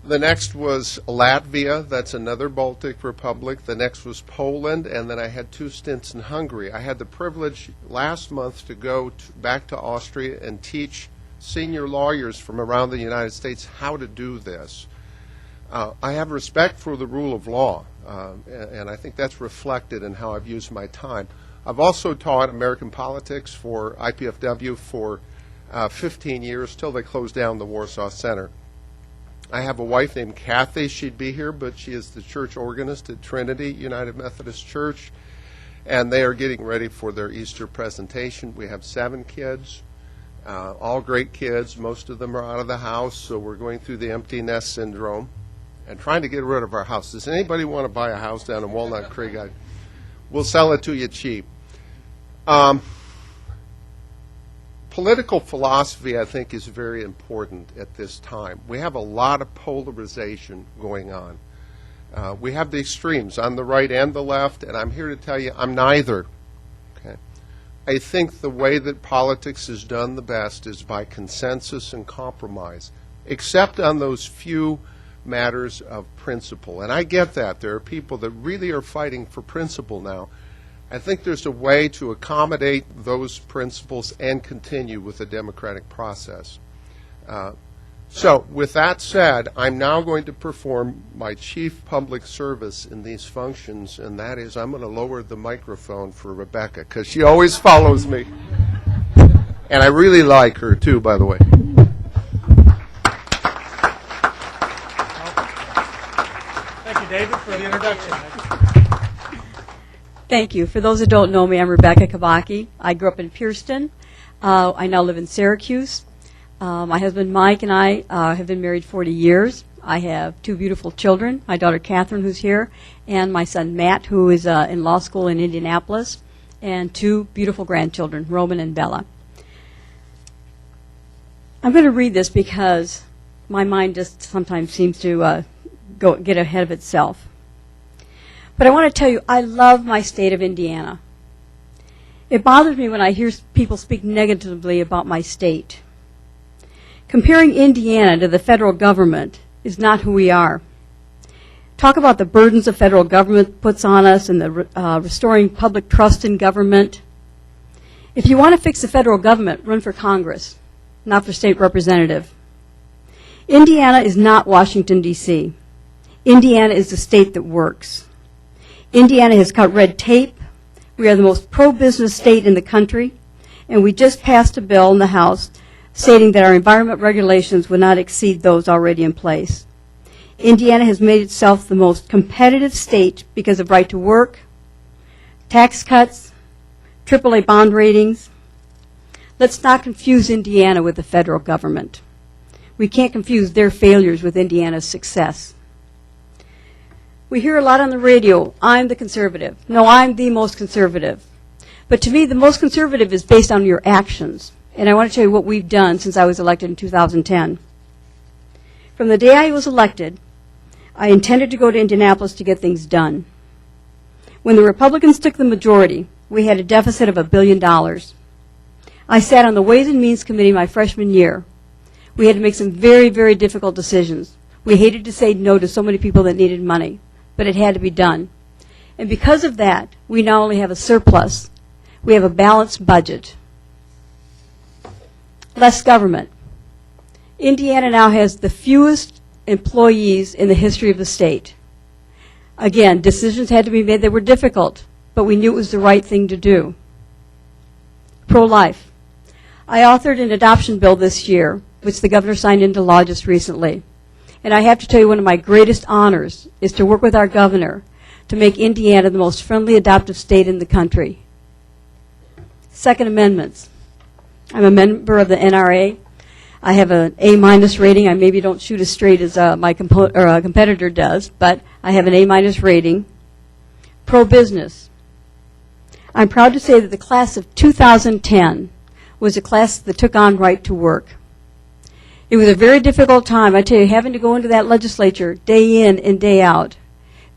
The next was Latvia, that's another Baltic republic. The next was Poland, and then I had 2 stints in Hungary. I had the privilege last month to go back to Austria and teach senior lawyers from around the United States how to do this. I have respect for the rule of law, and I think that's reflected in how I've used my time. I've also taught American politics for IPFW for 15 years, till they closed down the Warsaw Center. I have a wife named Kathy. She'd be here, but she is the church organist at Trinity United Methodist Church, and they are getting ready for their Easter presentation. We have 7 kids, all great kids. Most of them are out of the house, so we're going through the empty nest syndrome and trying to get rid of our house. Does anybody want to buy a house down in Walnut Creek? We'll sell it to you cheap. Political philosophy, I think, is very important at this time. We have a lot of polarization going on. We have the extremes on the right and the left, and I'm here to tell you I'm neither. Okay? I think the way that politics is done the best is by consensus and compromise, except on those few matters of principle. And I get that. There are people that really are fighting for principle now. I think there's a way to accommodate those principles and continue with the democratic process. So with that said, I'm now going to perform my chief public service in these functions, and that is I'm going to lower the microphone for Rebecca, because she always follows me. And I really like her, too, by the way. Thank you, David, for the introduction. Thank you. For those that don't know me, I'm Rebecca Kibaki. I grew up in Pierceton. I now live in Syracuse. My husband Mike and I have been married 40 years. I have 2 beautiful children, my daughter Catherine, who's here, and my son Matt, who is in law school in Indianapolis, and 2 beautiful grandchildren, Roman and Bella. I'm going to read this because my mind just sometimes seems to get ahead of itself. But I want to tell you, I love my state of Indiana. It bothers me when I hear people speak negatively about my state. Comparing Indiana to the federal government is not who we are. Talk about the burdens the federal government puts on us and the restoring public trust in government. If you want to fix the federal government, run for Congress, not for state representative. Indiana is not Washington, D.C. Indiana is the state that works. Indiana has cut red tape. We are the most pro-business state in the country, and we just passed a bill in the House stating that our environment regulations would not exceed those already in place. Indiana has made itself the most competitive state because of right to work, tax cuts, AAA bond ratings. Let's not confuse Indiana with the federal government. We can't confuse their failures with Indiana's success. We hear a lot on the radio, I'm the conservative. No, I'm the most conservative. But to me, the most conservative is based on your actions. And I want to tell you what we've done since I was elected in 2010. From the day I was elected, I intended to go to Indianapolis to get things done. When the Republicans took the majority, we had a deficit of $1 billion. I sat on the Ways and Means Committee my freshman year. We had to make some very, very difficult decisions. We hated to say no to so many people that needed money, but it had to be done. And because of that, we not only have a surplus, we have a balanced budget. Less government. Indiana now has the fewest employees in the history of the state. Again, decisions had to be made that were difficult, but we knew it was the right thing to do. Pro-life. I authored an adoption bill this year, which the governor signed into law just recently. And I have to tell you, one of my greatest honors is to work with our governor to make Indiana the most friendly adoptive state in the country. Second Amendments. I'm a member of the NRA. I have an A- rating. I maybe don't shoot as straight as my competitor does, but I have an A- rating. Pro-business. I'm proud to say that the class of 2010 was a class that took on right to work. It was a very difficult time. I tell you, having to go into that legislature day in and day out,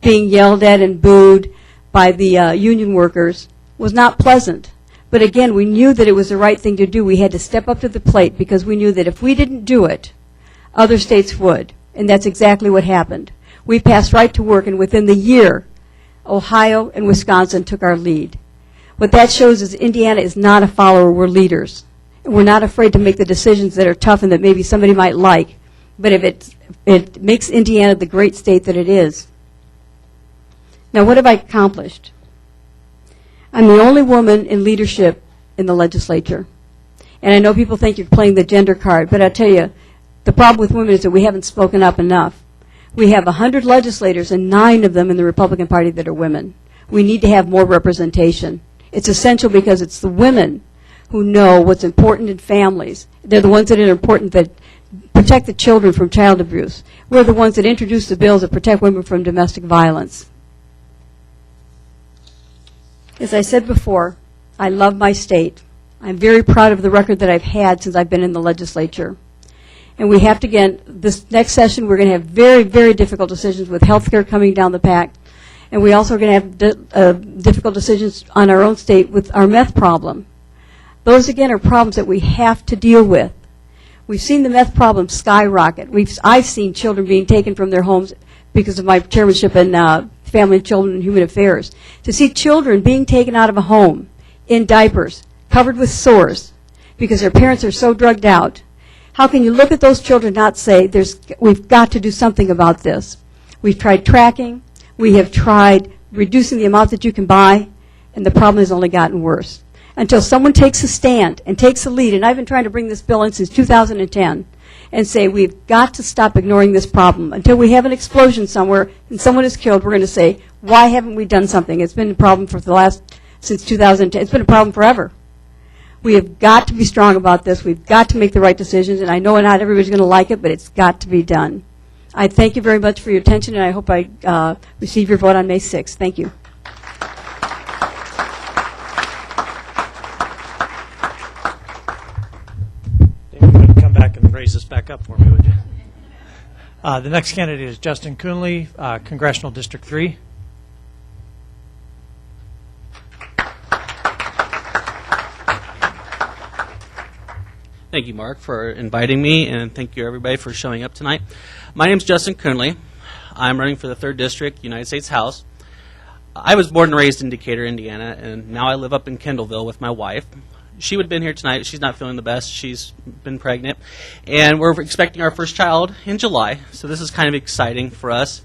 being yelled at and booed by the union workers was not pleasant. But again, we knew that it was the right thing to do. We had to step up to the plate because we knew that if we didn't do it, other states would. And that's exactly what happened. We passed right to work, and within the year, Ohio and Wisconsin took our lead. What that shows is Indiana is not a follower, we're leaders. And we're not afraid to make the decisions that are tough and that maybe somebody might like. But if it makes Indiana the great state that it is. Now, what have I accomplished? I'm the only woman in leadership in the legislature. And I know people think you're playing the gender card, but I tell you, the problem with women is that we haven't spoken up enough. We have 100 legislators and 9 of them in the Republican Party that are women. We need to have more representation. It's essential because it's the women who know what's important in families. They're the ones that are important that protect the children from child abuse. We're the ones that introduce the bills that protect women from domestic violence. As I said before, I love my state. I'm very proud of the record that I've had since I've been in the legislature. And we have to, again, this next session, we're going to have very, very difficult decisions with health care coming down the pack. And we also are going to have difficult decisions on our own state with our meth problem. Those, again, are problems that we have to deal with. We've seen the meth problem skyrocket. I've seen children being taken from their homes because of my chairmanship in Family, Children, and Human Affairs. To see children being taken out of a home in diapers, covered with sores, because their parents are so drugged out. How can you look at those children and not say, we've got to do something about this? We've tried tracking. We have tried reducing the amount that you can buy, and the problem has only gotten worse. Until someone takes a stand and takes a lead, and I've been trying to bring this bill in since 2010, and say we've got to stop ignoring this problem. Until we have an explosion somewhere and someone is killed, we're going to say, why haven't we done something? It's been a problem since 2010. It's been a problem forever. We have got to be strong about this. We've got to make the right decisions, and I know not everybody's going to like it, but it's got to be done. I thank you very much for your attention, and I hope I receive your vote on May 6th. Thank you. Come back and raise this back up for me, would you? The next candidate is Justin Cooney, Congressional District 3. Thank you, Mark, for inviting me, and thank you, everybody, for showing up tonight. My name is Justin Cooney. I'm running for the 3rd District, United States House. I was born and raised in Decatur, Indiana, and now I live up in Kendallville with my wife. She would have been here tonight. She's not feeling the best. She's been pregnant. And we're expecting our first child in July, so this is kind of exciting for us.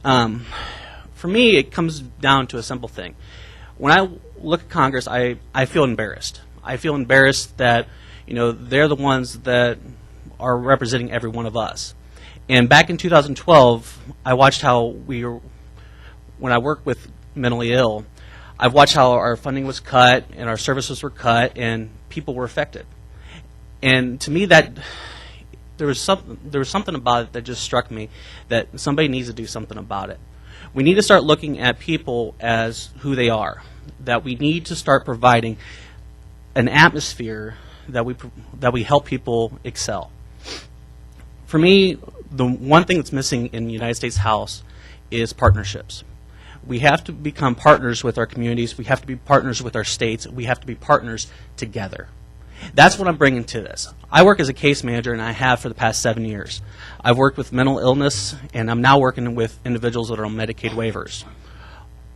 For me, it comes down to a simple thing. When I look at Congress, I feel embarrassed. I feel embarrassed that, they're the ones that are representing every one of us. And back in 2012, I watched how when I worked with mentally ill, I've watched how our funding was cut and our services were cut and people were affected. And to me, that there was something about it that just struck me that somebody needs to do something about it. We need to start looking at people as who they are, that we need to start providing an atmosphere that we help people excel. For me, the one thing that's missing in the United States House is partnerships. We have to become partners with our communities. We have to be partners with our states. We have to be partners together. That's what I'm bringing to this. I work as a case manager, and I have for the past 7 years. I've worked with mental illness, and I'm now working with individuals that are on Medicaid waivers.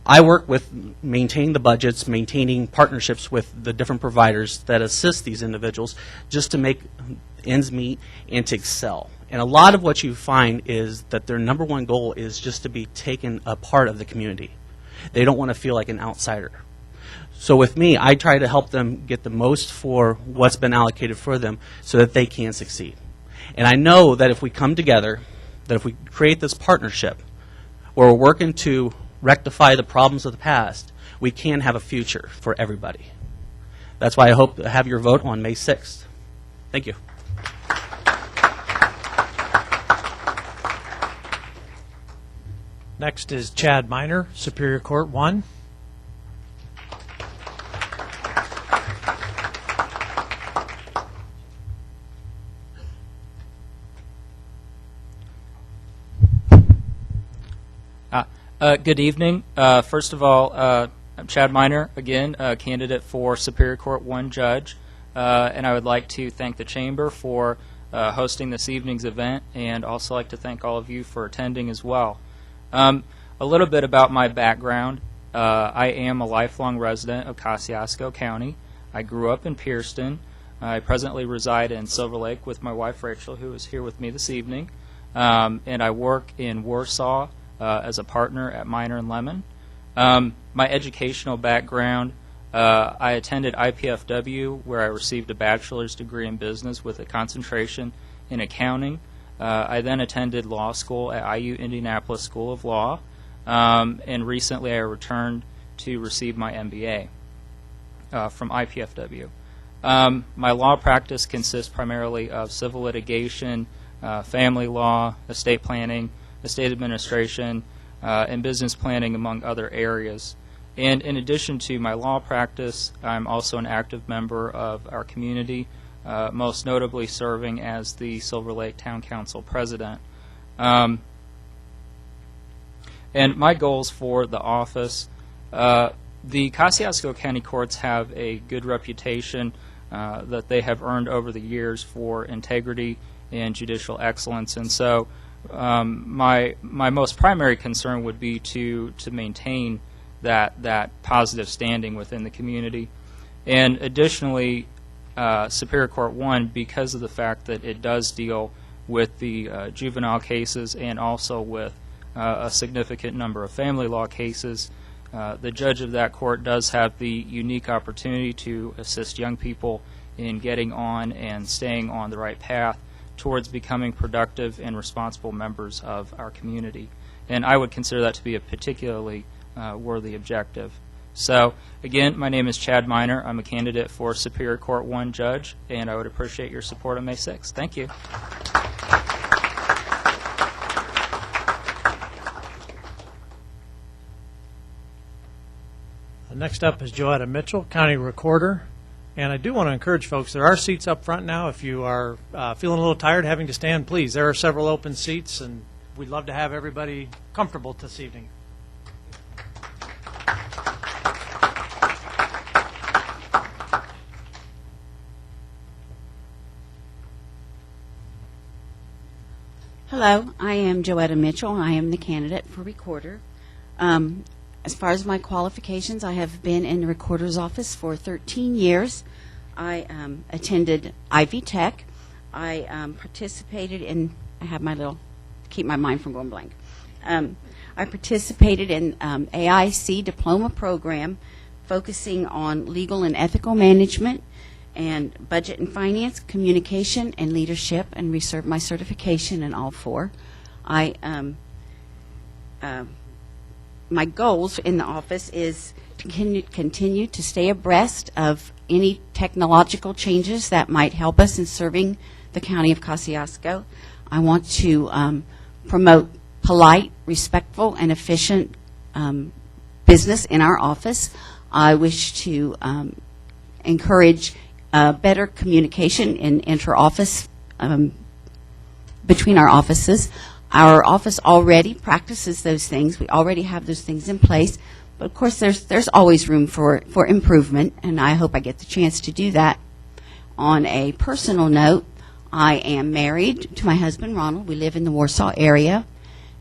I work with maintaining the budgets, maintaining partnerships with the different providers that assist these individuals just to make ends meet and to excel. And a lot of what you find is that their number one goal is just to be taken a part of the community. They don't want to feel like an outsider. So with me, I try to help them get the most for what's been allocated for them so that they can succeed. And I know that if we come together, that if we create this partnership where we're working to rectify the problems of the past, we can have a future for everybody. That's why I hope to have your vote on May 6th. Thank you. Next is Chad Miner, Superior Court 1. Good evening. First of all, I'm Chad Miner, again, a candidate for Superior Court 1 judge, and I would like to thank the Chamber for hosting this evening's event, and also like to thank all of you for attending as well. A little bit about my background. I am a lifelong resident of Kosciusko County. I grew up in Pierceton. I presently reside in Silver Lake with my wife Rachel, who is here with me this evening, and I work in Warsaw as a partner at Miner and Lemon. My educational background, I attended IPFW, where I received a bachelor's degree in business with a concentration in accounting. I then attended law school at IU Indianapolis School of Law, and recently I returned to receive my MBA from IPFW. My law practice consists primarily of civil litigation, family law, estate planning, estate administration, and business planning, among other areas. And in addition to my law practice, I'm also an active member of our community, most notably serving as the Silver Lake Town Council president. And my goals for the office, the Kosciusko County courts have a good reputation that they have earned over the years for integrity and judicial excellence, and so my most primary concern would be to maintain that positive standing within the community. And additionally, Superior Court 1, because of the fact that it does deal with the juvenile cases and also with a significant number of family law cases, the judge of that court does have the unique opportunity to assist young people in getting on and staying on the right path towards becoming productive and responsible members of our community. And I would consider that to be a particularly worthy objective. So, again, my name is Chad Miner. I'm a candidate for Superior Court 1 judge, and I would appreciate your support on May 6th. Thank you. Next up is Joetta Mitchell, County Recorder. And I do want to encourage folks, there are seats up front now. If you are feeling a little tired having to stand, please. There are several open seats, and we'd love to have everybody comfortable this evening. Hello, I am Joetta Mitchell. I am the candidate for Recorder. As far as my qualifications, I have been in the Recorder's office for 13 years. I attended Ivy Tech. I participated in, I have my little, keep my mind from going blank. I participated in AIC diploma program focusing on legal and ethical management and budget and finance, communication, and leadership, and my certification in all four. My goals in the office is to continue to stay abreast of any technological changes that might help us in serving the County of Kosciusko. I want to promote polite, respectful, and efficient business in our office. I wish to encourage better communication in inter-office between our offices. Our office already practices those things. We already have those things in place. But of course, there's always room for improvement, and I hope I get the chance to do that. On a personal note, I am married to my husband, Ronald. We live in the Warsaw area,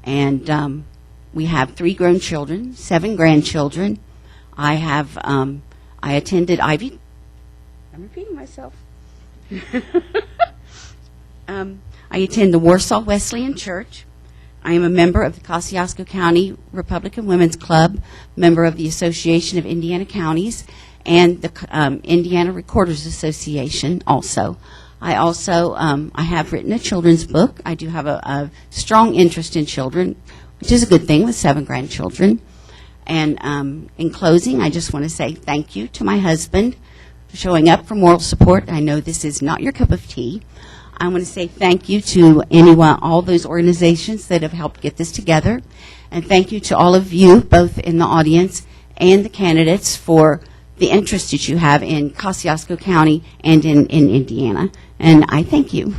and we have 3 grown children, 7 grandchildren. I attended Ivy. I'm repeating myself. I attend the Warsaw Wesleyan Church. I am a member of the Kosciusko County Republican Women's Club, member of the Association of Indiana Counties, and the Indiana Recorders Association also. I have written a children's book. I do have a strong interest in children, which is a good thing with 7 grandchildren. And in closing, I just want to say thank you to my husband for showing up for moral support. I know this is not your cup of tea. I want to say thank you to all those organizations that have helped get this together. And thank you to all of you, both in the audience and the candidates, for the interest that you have in Kosciusko County and in Indiana. And I thank you.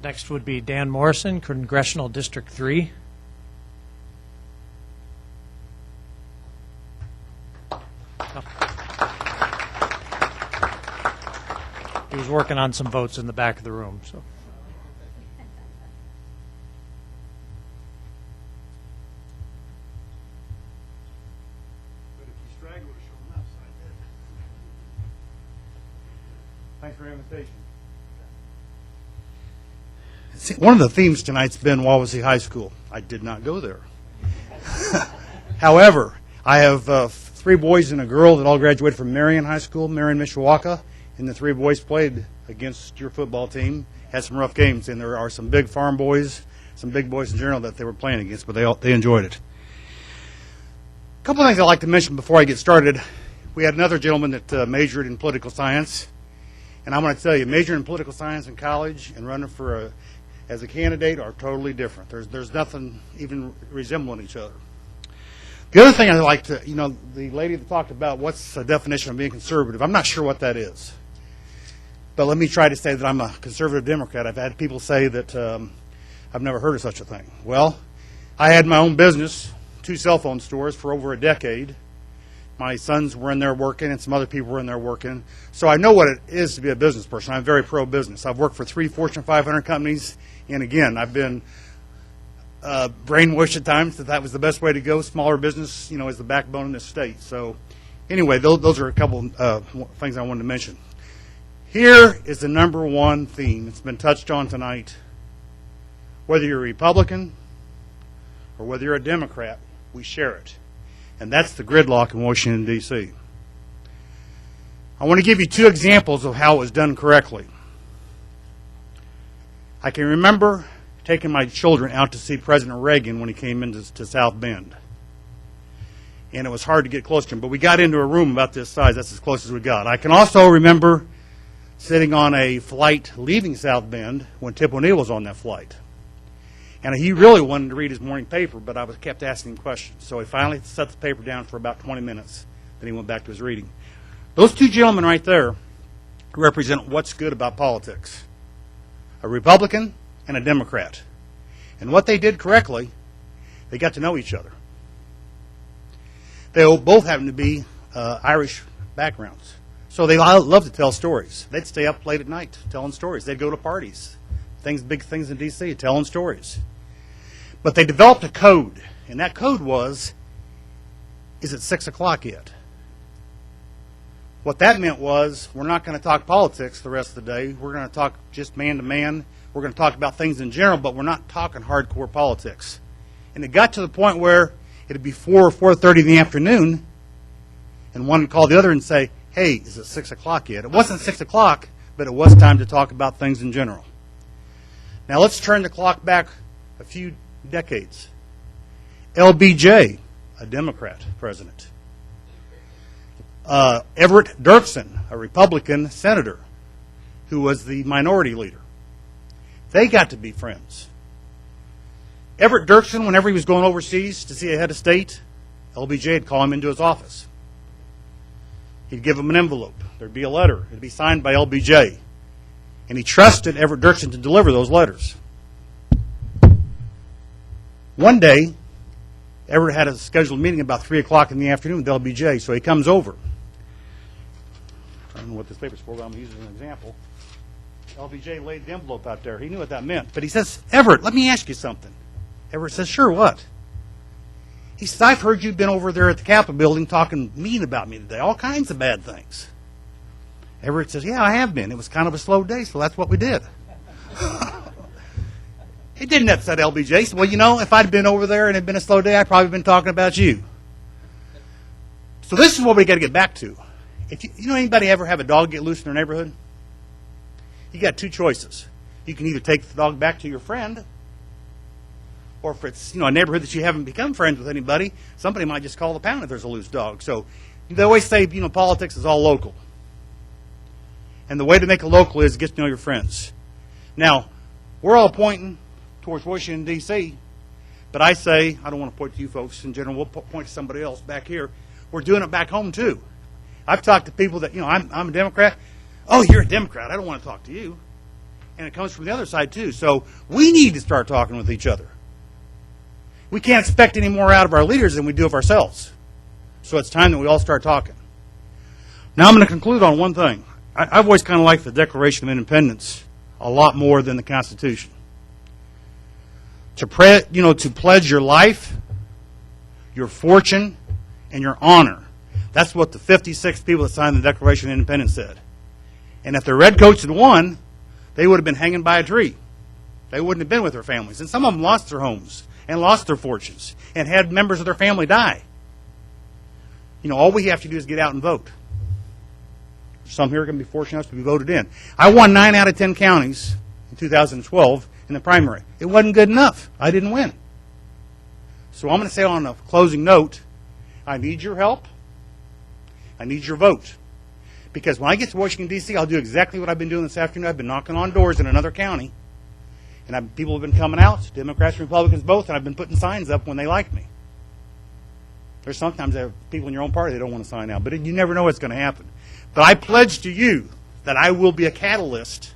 Next would be Dan Morrison, Congressional District 3. He was working on some votes in the back of the room. So. Thanks for your invitation. See, one of the themes tonight's been Walorski High School. I did not go there. However, I have 3 boys and a girl that all graduated from Marion High School, Marion, Mishawaka, and the 3 boys played against your football team, had some rough games, and there are some big farm boys, some big boys in general that they were playing against, but they enjoyed it. A couple of things I'd like to mention before I get started. We had another gentleman that majored in political science, and I want to tell you, majoring in political science in college and running for as a candidate are totally different. There's nothing even resembling each other. The other thing I'd like to, the lady that talked about what's the definition of being conservative, I'm not sure what that is. But let me try to say that I'm a conservative Democrat. I've had people say that I've never heard of such a thing. Well, I had my own business, 2 cell phone stores for over a decade. My sons were in there working, and some other people were in there working. So I know what it is to be a business person. I'm very pro-business. I've worked for 3 Fortune 500 companies, and again, I've been brainwashed at times that was the best way to go. Smaller business, is the backbone of this state. So anyway, those are a couple things I wanted to mention. Here is the number one theme that's been touched on tonight. Whether you're a Republican or whether you're a Democrat, we share it. And that's the gridlock in Washington, D.C. I want to give you 2 examples of how it was done correctly. I can remember taking my children out to see President Reagan when he came into South Bend. And it was hard to get close to him, but we got into a room about this size. That's as close as we got. I can also remember sitting on a flight leaving South Bend when Tip O'Neill was on that flight. And he really wanted to read his morning paper, but I kept asking him questions. So he finally set the paper down for about 20 minutes. Then he went back to his reading. Those 2 gentlemen right there represent what's good about politics. A Republican and a Democrat. And what they did correctly, they got to know each other. They both happen to be Irish backgrounds. So they love to tell stories. They'd stay up late at night telling stories. They'd go to parties, big things in D.C., telling stories. But they developed a code, and that code was, is it 6 o'clock yet? What that meant was, we're not going to talk politics the rest of the day. We're going to talk just man to man. We're going to talk about things in general, but we're not talking hardcore politics. And it got to the point where it would be 4 or 4:30 in the afternoon, and one would call the other and say, hey, is it 6 o'clock yet? It wasn't 6 o'clock, but it was time to talk about things in general. Now let's turn the clock back a few decades. LBJ, a Democrat president. Everett Dirksen, a Republican senator. who was the minority leader. They got to be friends. Everett Dirksen, whenever he was going overseas to see a head of state, LBJ would call him into his office. He'd give him an envelope. There'd be a letter. It'd be signed by LBJ. And he trusted Everett Dirksen to deliver those letters. One day, Everett had a scheduled meeting about 3 o'clock in the afternoon with LBJ, so he comes over. I don't know what this paper's for, but I'm going to use it as an example. LBJ laid the envelope out there. He knew what that meant. But he says, Everett, let me ask you something. Everett says, sure, what? He says, I've heard you've been over there at the Capitol building talking mean about me today, all kinds of bad things. Everett says, yeah, I have been. It was kind of a slow day, so that's what we did. It didn't upset LBJ. He said, well, you know, if I'd been over there and it had been a slow day, I'd probably been talking about you. So this is what we got to get back to. If you know anybody ever have a dog get loose in their neighborhood? You got two choices. You can either take the dog back to your friend, or if it's a neighborhood that you haven't become friends with anybody, somebody might just call the pound if there's a loose dog. So they always say, politics is all local. And the way to make it local is get to know your friends. Now, we're all pointing towards Washington, D.C., but I say, I don't want to point to you folks in general, we'll point to somebody else back here. We're doing it back home, too. I've talked to people that, I'm a Democrat. Oh, you're a Democrat. I don't want to talk to you. And it comes from the other side, too. So we need to start talking with each other. We can't expect any more out of our leaders than we do of ourselves. So it's time that we all start talking. Now I'm going to conclude on one thing. I've always kind of liked the Declaration of Independence a lot more than the Constitution. To pledge your life, your fortune, and your honor. That's what the 56 people that signed the Declaration of Independence said. And if the redcoats had won, they would have been hanging by a tree. They wouldn't have been with their families. And some of them lost their homes and lost their fortunes and had members of their family die. All we have to do is get out and vote. Some here are going to be fortunate enough to be voted in. I won 9 out of 10 counties in 2012 in the primary. It wasn't good enough. I didn't win. So I'm going to say on a closing note, I need your help. I need your vote. Because when I get to Washington, D.C., I'll do exactly what I've been doing this afternoon. I've been knocking on doors in another county. And people have been coming out, Democrats and Republicans both, and I've been putting signs up when they like me. There's sometimes there are people in your own party that don't want to sign out, but you never know what's going to happen. But I pledge to you that I will be a catalyst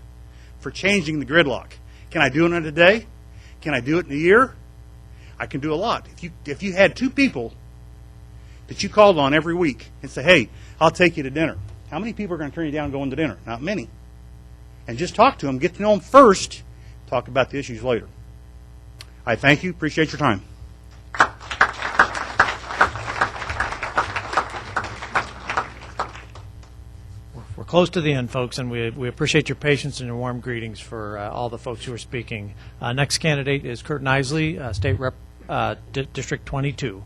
for changing the gridlock. Can I do it in a day? Can I do it in a year? I can do a lot. If you had 2 people that you called on every week and say, hey, I'll take you to dinner. How many people are going to turn you down going to dinner? Not many. And just talk to them. Get to know them first. Talk about the issues later. I thank you. Appreciate your time. We're close to the end, folks, and we appreciate your patience and your warm greetings for all the folks who are speaking. Next candidate is Kurt Nisley, State Rep, District 22.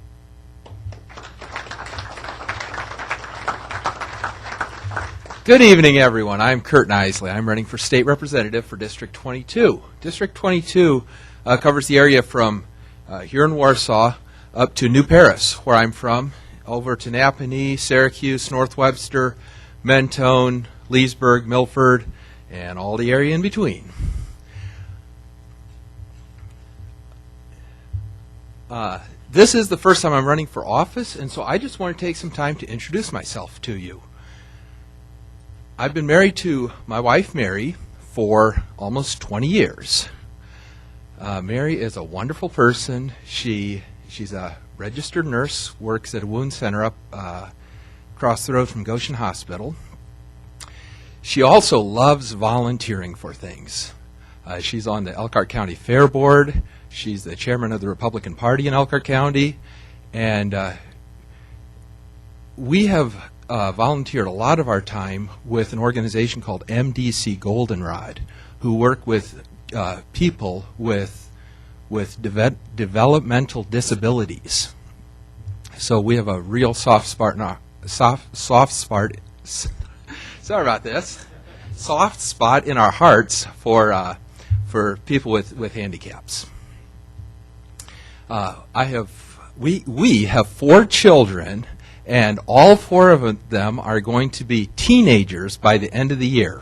Good evening, everyone. I'm Kurt Nisley. I'm running for State Representative for District 22. District 22 covers the area from here in Warsaw up to New Paris, where I'm from, over to Napanee, Syracuse, North Webster, Mentone, Leesburg, Milford, and all the area in between. This is the first time I'm running for office, and so I just want to take some time to introduce myself to you. I've been married to my wife, Mary, for almost 20 years. Mary is a wonderful person. She's a registered nurse, works at a wound center up across the road from Goshen Hospital. She also loves volunteering for things. She's on the Elkhart County Fair Board. She's the chairman of the Republican Party in Elkhart County. And we have volunteered a lot of our time with an organization called MDC Goldenrod, who work with people with developmental disabilities. So we have a real soft spot in our soft spot in our hearts for people with handicaps. We have 4 children. And all 4 of them are going to be teenagers by the end of the year.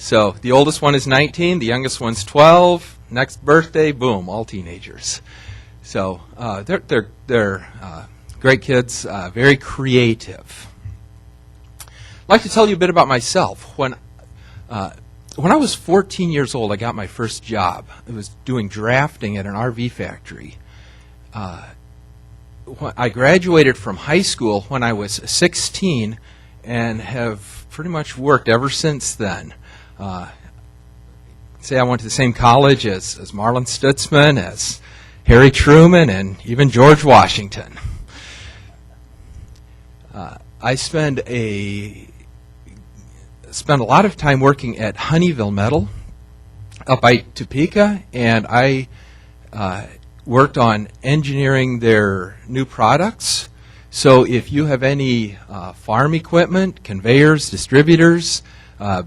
So the oldest one is 19, the youngest one's 12. Next birthday, boom, all teenagers. So they're great kids, very creative. I'd like to tell you a bit about myself. When I was 14 years old, I got my first job. I was doing drafting at an RV factory. I graduated from high school when I was 16 and have pretty much worked ever since then. Say I went to the same college as Marlon Stutzman, as Harry Truman, and even George Washington. I spent a lot of time working at Honeyville Metal up by Topeka, and I worked on engineering their new products. So if you have any farm equipment, conveyors, distributors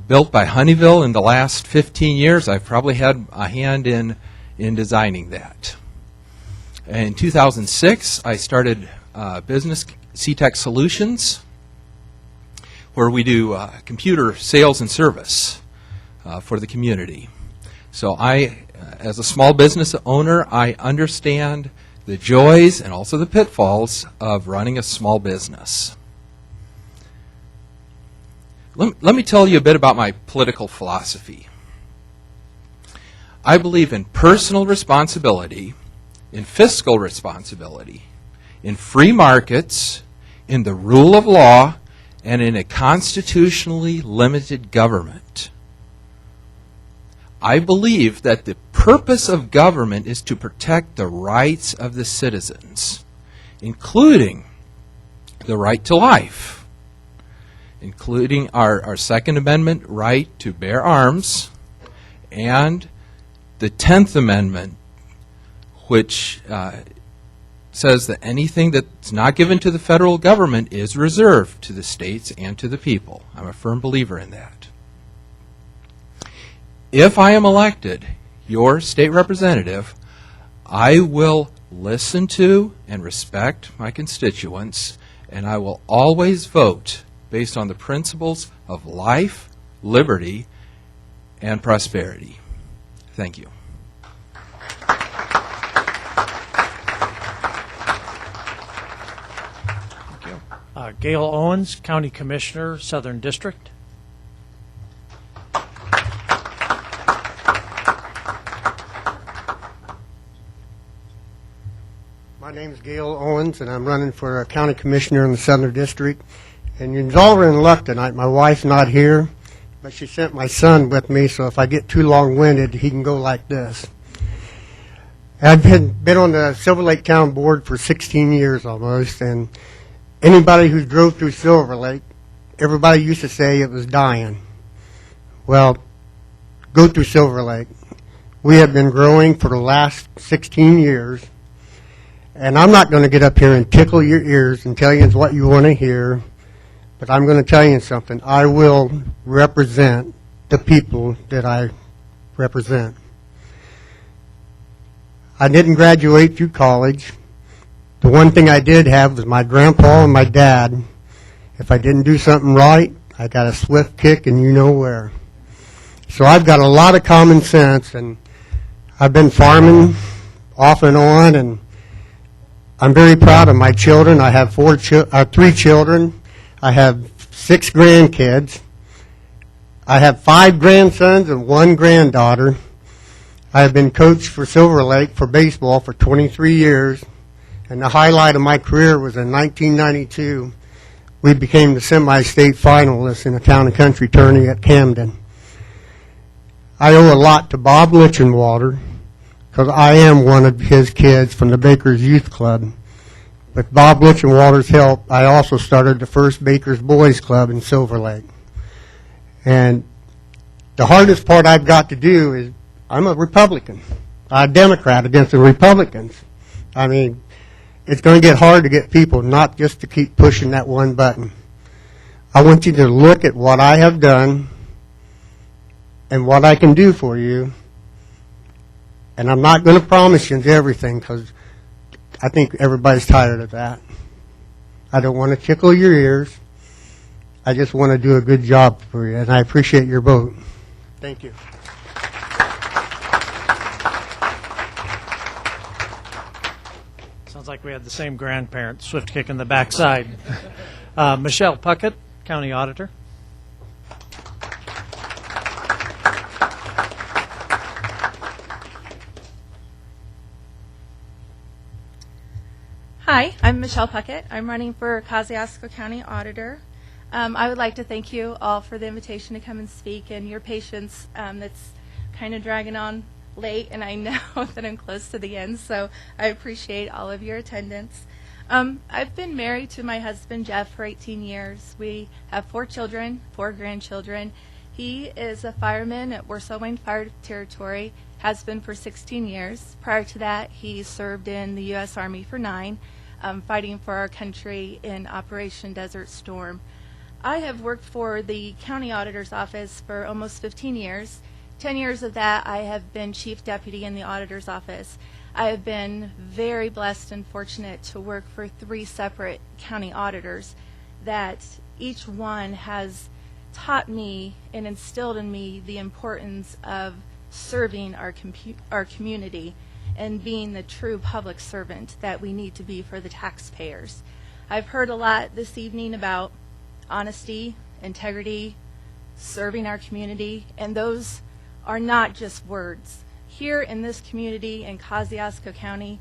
built by Honeyville in the last 15 years, I've probably had a hand in designing that. In 2006, I started business C-Tech Solutions, where we do computer sales and service for the community. So as a small business owner, I understand the joys and also the pitfalls of running a small business. Let me tell you a bit about my political philosophy. I believe in personal responsibility, in fiscal responsibility, in free markets, in the rule of law, and in a constitutionally limited government. I believe that the purpose of government is to protect the rights of the citizens, including the right to life, including our Second Amendment right to bear arms, and the 10th Amendment, which says that anything that's not given to the federal government is reserved to the states and to the people. I'm a firm believer in that. If I am elected your state representative, I will listen to and respect my constituents, and I will always vote based on the principles of life, liberty, and prosperity. Thank you. Gail Owens, County Commissioner, Southern District. My name is Gail Owens, and I'm running for County Commissioner in the Southern District. And you're all in luck tonight. My wife's not here, but she sent my son with me, so if I get too long-winded, he can go like this. I've been on the Silver Lake Town Board for 16 years almost, and anybody who drove through Silver Lake, everybody used to say it was dying. Well, go through Silver Lake. We have been growing for the last 16 years, and I'm not going to get up here and tickle your ears and tell you what you want to hear, but I'm going to tell you something. I will represent the people that I represent. I didn't graduate through college. The one thing I did have was my grandpa and my dad. If I didn't do something right, I got a swift kick and you know where. So I've got a lot of common sense, and I've been farming off and on, and I'm very proud of my children. I have 3 children. I have 6 grandkids. I have 5 grandsons and 1 granddaughter. I have been coach for Silver Lake for baseball for 23 years. And the highlight of my career was in 1992. We became the semi-state finalists in the town and country tourney at Camden. I owe a lot to Bob Lichenwater, because I am one of his kids from the Bakers Youth Club. With Bob Lichenwater's help, I also started the first Bakers Boys Club in Silver Lake. And the hardest part I've got to do is I'm a Republican, a Democrat against the Republicans. I mean, it's going to get hard to get people not just to keep pushing that one button. I want you to look at what I have done and what I can do for you. And I'm not going to promise you everything, because I think everybody's tired of that. I don't want to tickle your ears. I just want to do a good job for you, and I appreciate your vote. Thank you. Sounds like we had the same grandparent, swift kick in the backside. Michelle Puckett, County Auditor. Hi, I'm Michelle Puckett. I'm running for Kosciusko County Auditor. I would like to thank you all for the invitation to come and speak and your patience that's kind of dragging on late, and I know that I'm close to the end, so I appreciate all of your attendance. I've been married to my husband, Jeff, for 18 years. We have 4 children, 4 grandchildren. He is a fireman at Warsaw Fire Territory, has been for 16 years. Prior to that, he served in the U.S. Army for 9, fighting for our country in Operation Desert Storm. I have worked for the County Auditor's Office for almost 15 years. 10 years of that, I have been Chief Deputy in the Auditor's Office. I have been very blessed and fortunate to work for 3 separate county auditors that each one has taught me and instilled in me the importance of serving our community and being the true public servant that we need to be for the taxpayers. I've heard a lot this evening about honesty, integrity, serving our community, and those are not just words. Here in this community in Kosciusko County,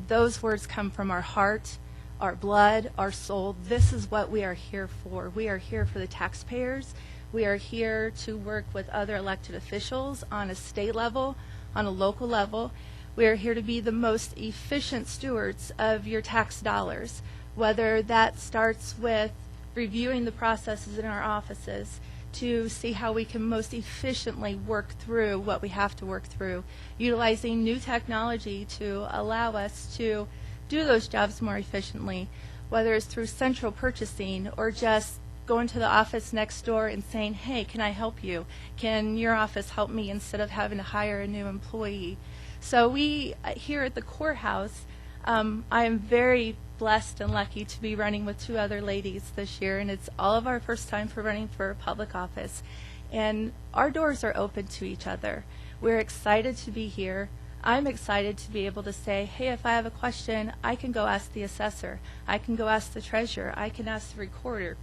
those words come from our heart, our blood, our soul. This is what we are here for. We are here for the taxpayers. We are here to work with other elected officials on a state level, on a local level. We are here to be the most efficient stewards of your tax dollars, whether that starts with reviewing the processes in our offices to see how we can most efficiently work through what we have to work through, utilizing new technology to allow us to do those jobs more efficiently, whether it's through central purchasing or just going to the office next door and saying, hey, can I help you? Can your office help me, instead of having to hire a new employee? So we, here at the courthouse, I am very blessed and lucky to be running with 2 other ladies this year, and it's all of our first time for running for public office. And our doors are open to each other. We're excited to be here. I'm excited to be able to say, hey, if I have a question, I can go ask the assessor. I can go ask the treasurer. I can ask the recorder.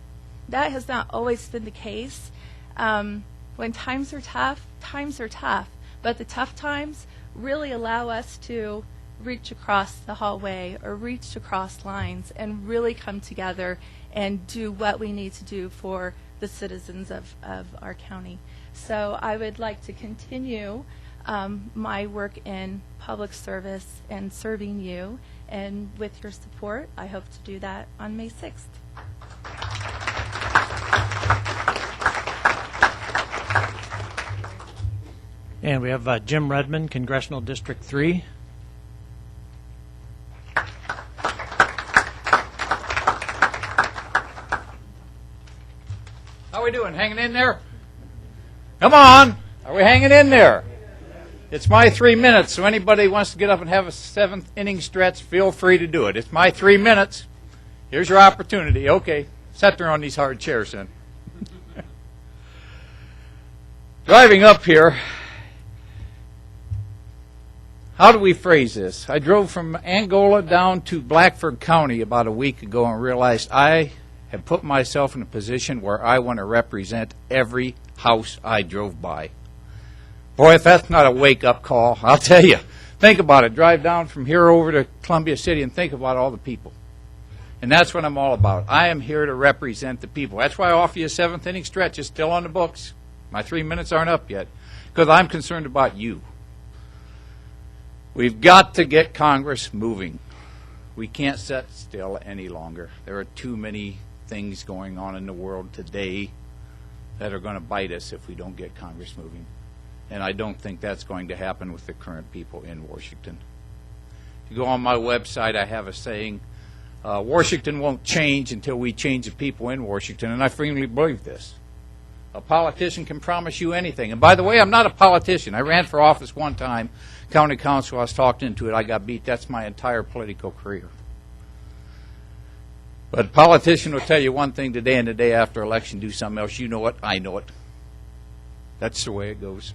That has not always been the case. When times are tough, but the tough times really allow us to reach across the hallway or reach across lines and really come together and do what we need to do for the citizens of our county. So I would like to continue my work in public service and serving you, and with your support, I hope to do that on May 6th. And we have Jim Redmond, Congressional District 3. How we doing? Hanging in there? Come on. Are we hanging in there? It's my 3 minutes, so anybody wants to get up and have a 7th inning stretch, feel free to do it. It's my 3 minutes. Here's your opportunity. Okay. Sit there on these hard chairs then. Driving up here, how do we phrase this? I drove from Angola down to Blackford County about a week ago and realized I have put myself in a position where I want to represent every house I drove by. Boy, if that's not a wake-up call, I'll tell you. Think about it. Drive down from here over to Columbia City and think about all the people. And that's what I'm all about. I am here to represent the people. That's why I offer you a 7th inning stretch. It's still on the books. My 3 minutes aren't up yet, because I'm concerned about you. We've got to get Congress moving. We can't sit still any longer. There are too many things going on in the world today that are going to bite us if we don't get Congress moving. And I don't think that's going to happen with the current people in Washington. If you go on my website, I have a saying, Washington won't change until we change the people in Washington, and I firmly believe this. A politician can promise you anything. And by the way, I'm not a politician. I ran for office one time, county council. I was talked into it. I got beat. That's my entire political career. But a politician will tell you one thing today, and the day after election do something else. You know it. I know it. That's the way it goes.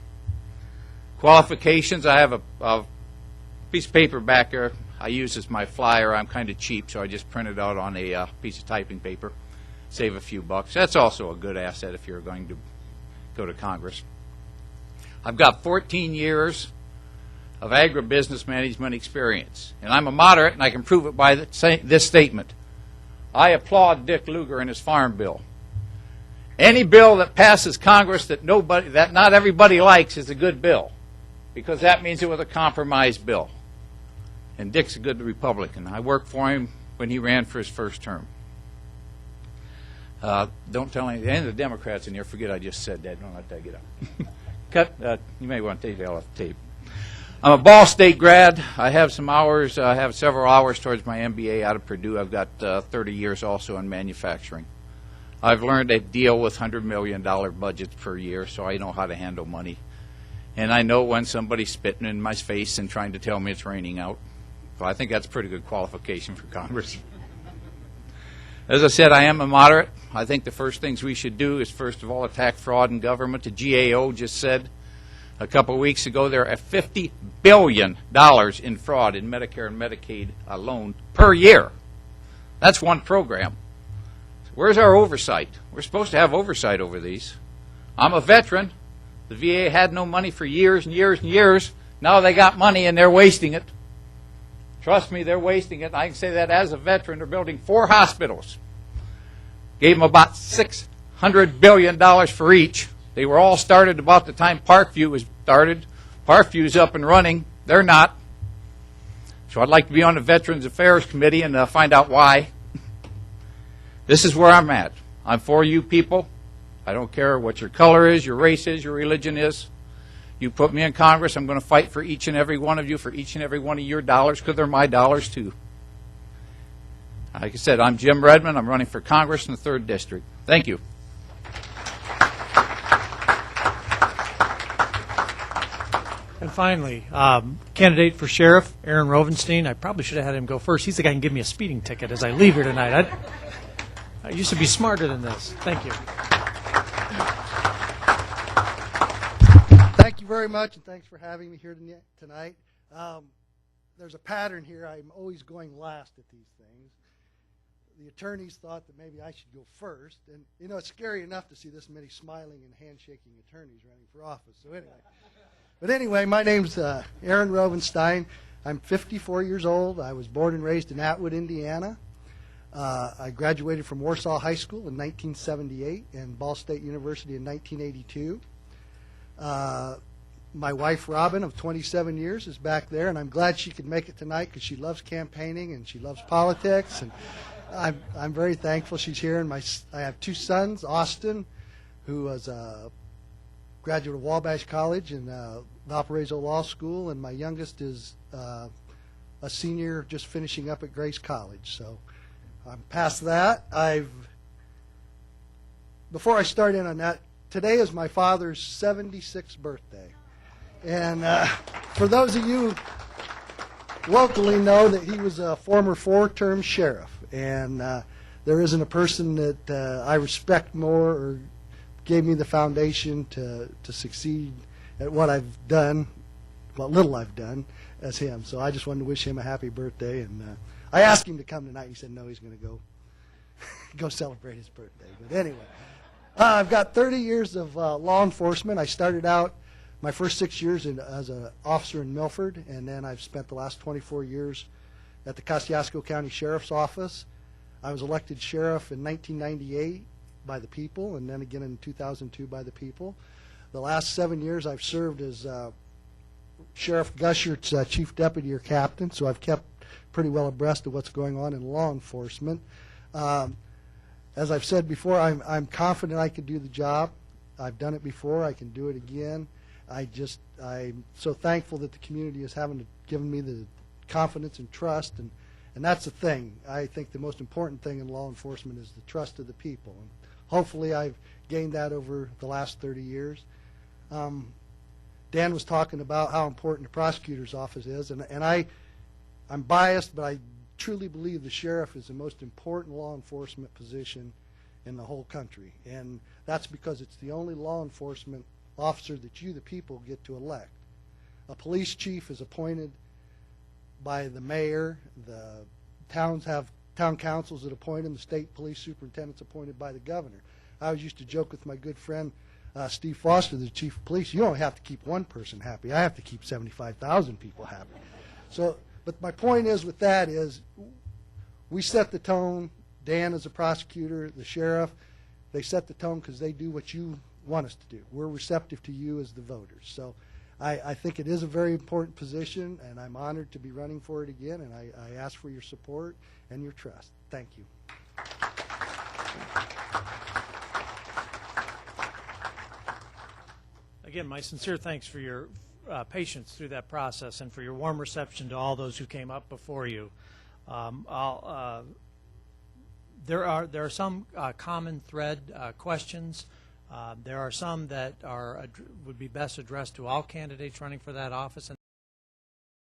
Qualifications, I have a piece of paper back there I use as my flyer. I'm kind of cheap, so I just print it out on a piece of typing paper, save a few bucks. That's also a good asset if you're going to go to Congress. I've got 14 years of agribusiness management experience, and I'm a moderate, and I can prove it by this statement. I applaud Dick Lugar and his farm bill. Any bill that passes Congress that not everybody likes is a good bill, because that means it was a compromise bill. And Dick's a good Republican. I worked for him when he ran for his first term. Don't tell any of the Democrats in here, forget I just said that. Don't let that get up. You may want to take that off the tape. I'm a Ball State grad. I have some hours. I have several hours towards my MBA out of Purdue. I've got 30 years also in manufacturing. I've learned to deal with $100 million budgets per year, so I know how to handle money. And I know when somebody's spitting in my face and trying to tell me it's raining out. So I think that's a pretty good qualification for Congress. As I said, I am a moderate. I think the first things we should do is, first of all, attack fraud in government. The GAO just said a couple of weeks ago there are $50 billion in fraud in Medicare and Medicaid alone per year. That's one program. Where's our oversight? We're supposed to have oversight over these. I'm a veteran. The VA had no money for years and years and years. Now they got money and they're wasting it. Trust me, they're wasting it. I can say that as a veteran. They're building 4 hospitals. Gave them about $600 billion for each. They were all started about the time Parkview was started. Parkview's up and running. They're not. So I'd like to be on the Veterans Affairs Committee and find out why. This is where I'm at. I'm for you people. I don't care what your color is, your race is, your religion is. You put me in Congress, I'm going to fight for each and every one of you, for each and every one of your dollars, because they're my dollars too. Like I said, I'm Jim Redmond. I'm running for Congress in the 3rd District. Thank you. And finally, candidate for sheriff, Aaron Rovenstein. I probably should have had him go first. He's the guy who can give me a speeding ticket as I leave here tonight. I used to be smarter than this. Thank you. Thank you very much, and thanks for having me here tonight. There's a pattern here. I'm always going last at these things. The attorneys thought that maybe I should go first, and you know, it's scary enough to see this many smiling and handshaking attorneys running for office. So anyway, my name's Aaron Rovenstein. I'm 54 years old. I was born and raised in Atwood, Indiana. I graduated from Warsaw High School in 1978 and Ball State University in 1982. My wife, Robin, of 27 years, is back there, and I'm glad she could make it tonight because she loves campaigning and she loves politics, and I'm very thankful she's here. And I have 2 sons, Austin, who was a graduate of Wabash College and Valparaiso Law School, and my youngest is a senior just finishing up at Grace College. So I'm past that. Before I start in on that, today is my father's 76th birthday. And for those of you locally know that he was a former 4-term sheriff. And there isn't a person that I respect more or gave me the foundation to succeed at what I've done, what little I've done, as him. So I just wanted to wish him a happy birthday. And I asked him to come tonight. He said no, he's going to go celebrate his birthday. But anyway, I've got 30 years of law enforcement. I started out my first 6 years as an officer in Milford, and then I've spent the last 24 years at the Kosciusko County Sheriff's Office. I was elected sheriff in 1998 by the people, and then again in 2002 by the people. The last 7 years I've served as Sheriff Gushert's chief deputy or captain, so I've kept pretty well abreast of what's going on in law enforcement. As I've said before, I'm confident I can do the job. I've done it before. I can do it again. I'm so thankful that the community has given me the confidence and trust, and that's the thing. I think the most important thing in law enforcement is the trust of the people. And hopefully I've gained that over the last 30 years. Dan was talking about how important the prosecutor's office is, and I'm biased, but I truly believe the sheriff is the most important law enforcement position in the whole country. And that's because it's the only law enforcement officer that you, the people, get to elect. A police chief is appointed by the mayor. The towns have town councils that appoint him. The state police superintendent's appointed by the governor. I always used to joke with my good friend Steve Foster, the chief of police, you only have to keep one person happy. I have to keep 75,000 people happy. So, but my point is with that is we set the tone. Dan is a prosecutor, the sheriff, they set the tone because they do what you want us to do. We're receptive to you as the voters. So I think it is a very important position, and I'm honored to be running for it again, and I ask for your support and your trust. Thank you. Again, my sincere thanks for your patience through that process and for your warm reception to all those who came up before you. There are some common thread questions. There are some that would be best addressed to all candidates running for that office.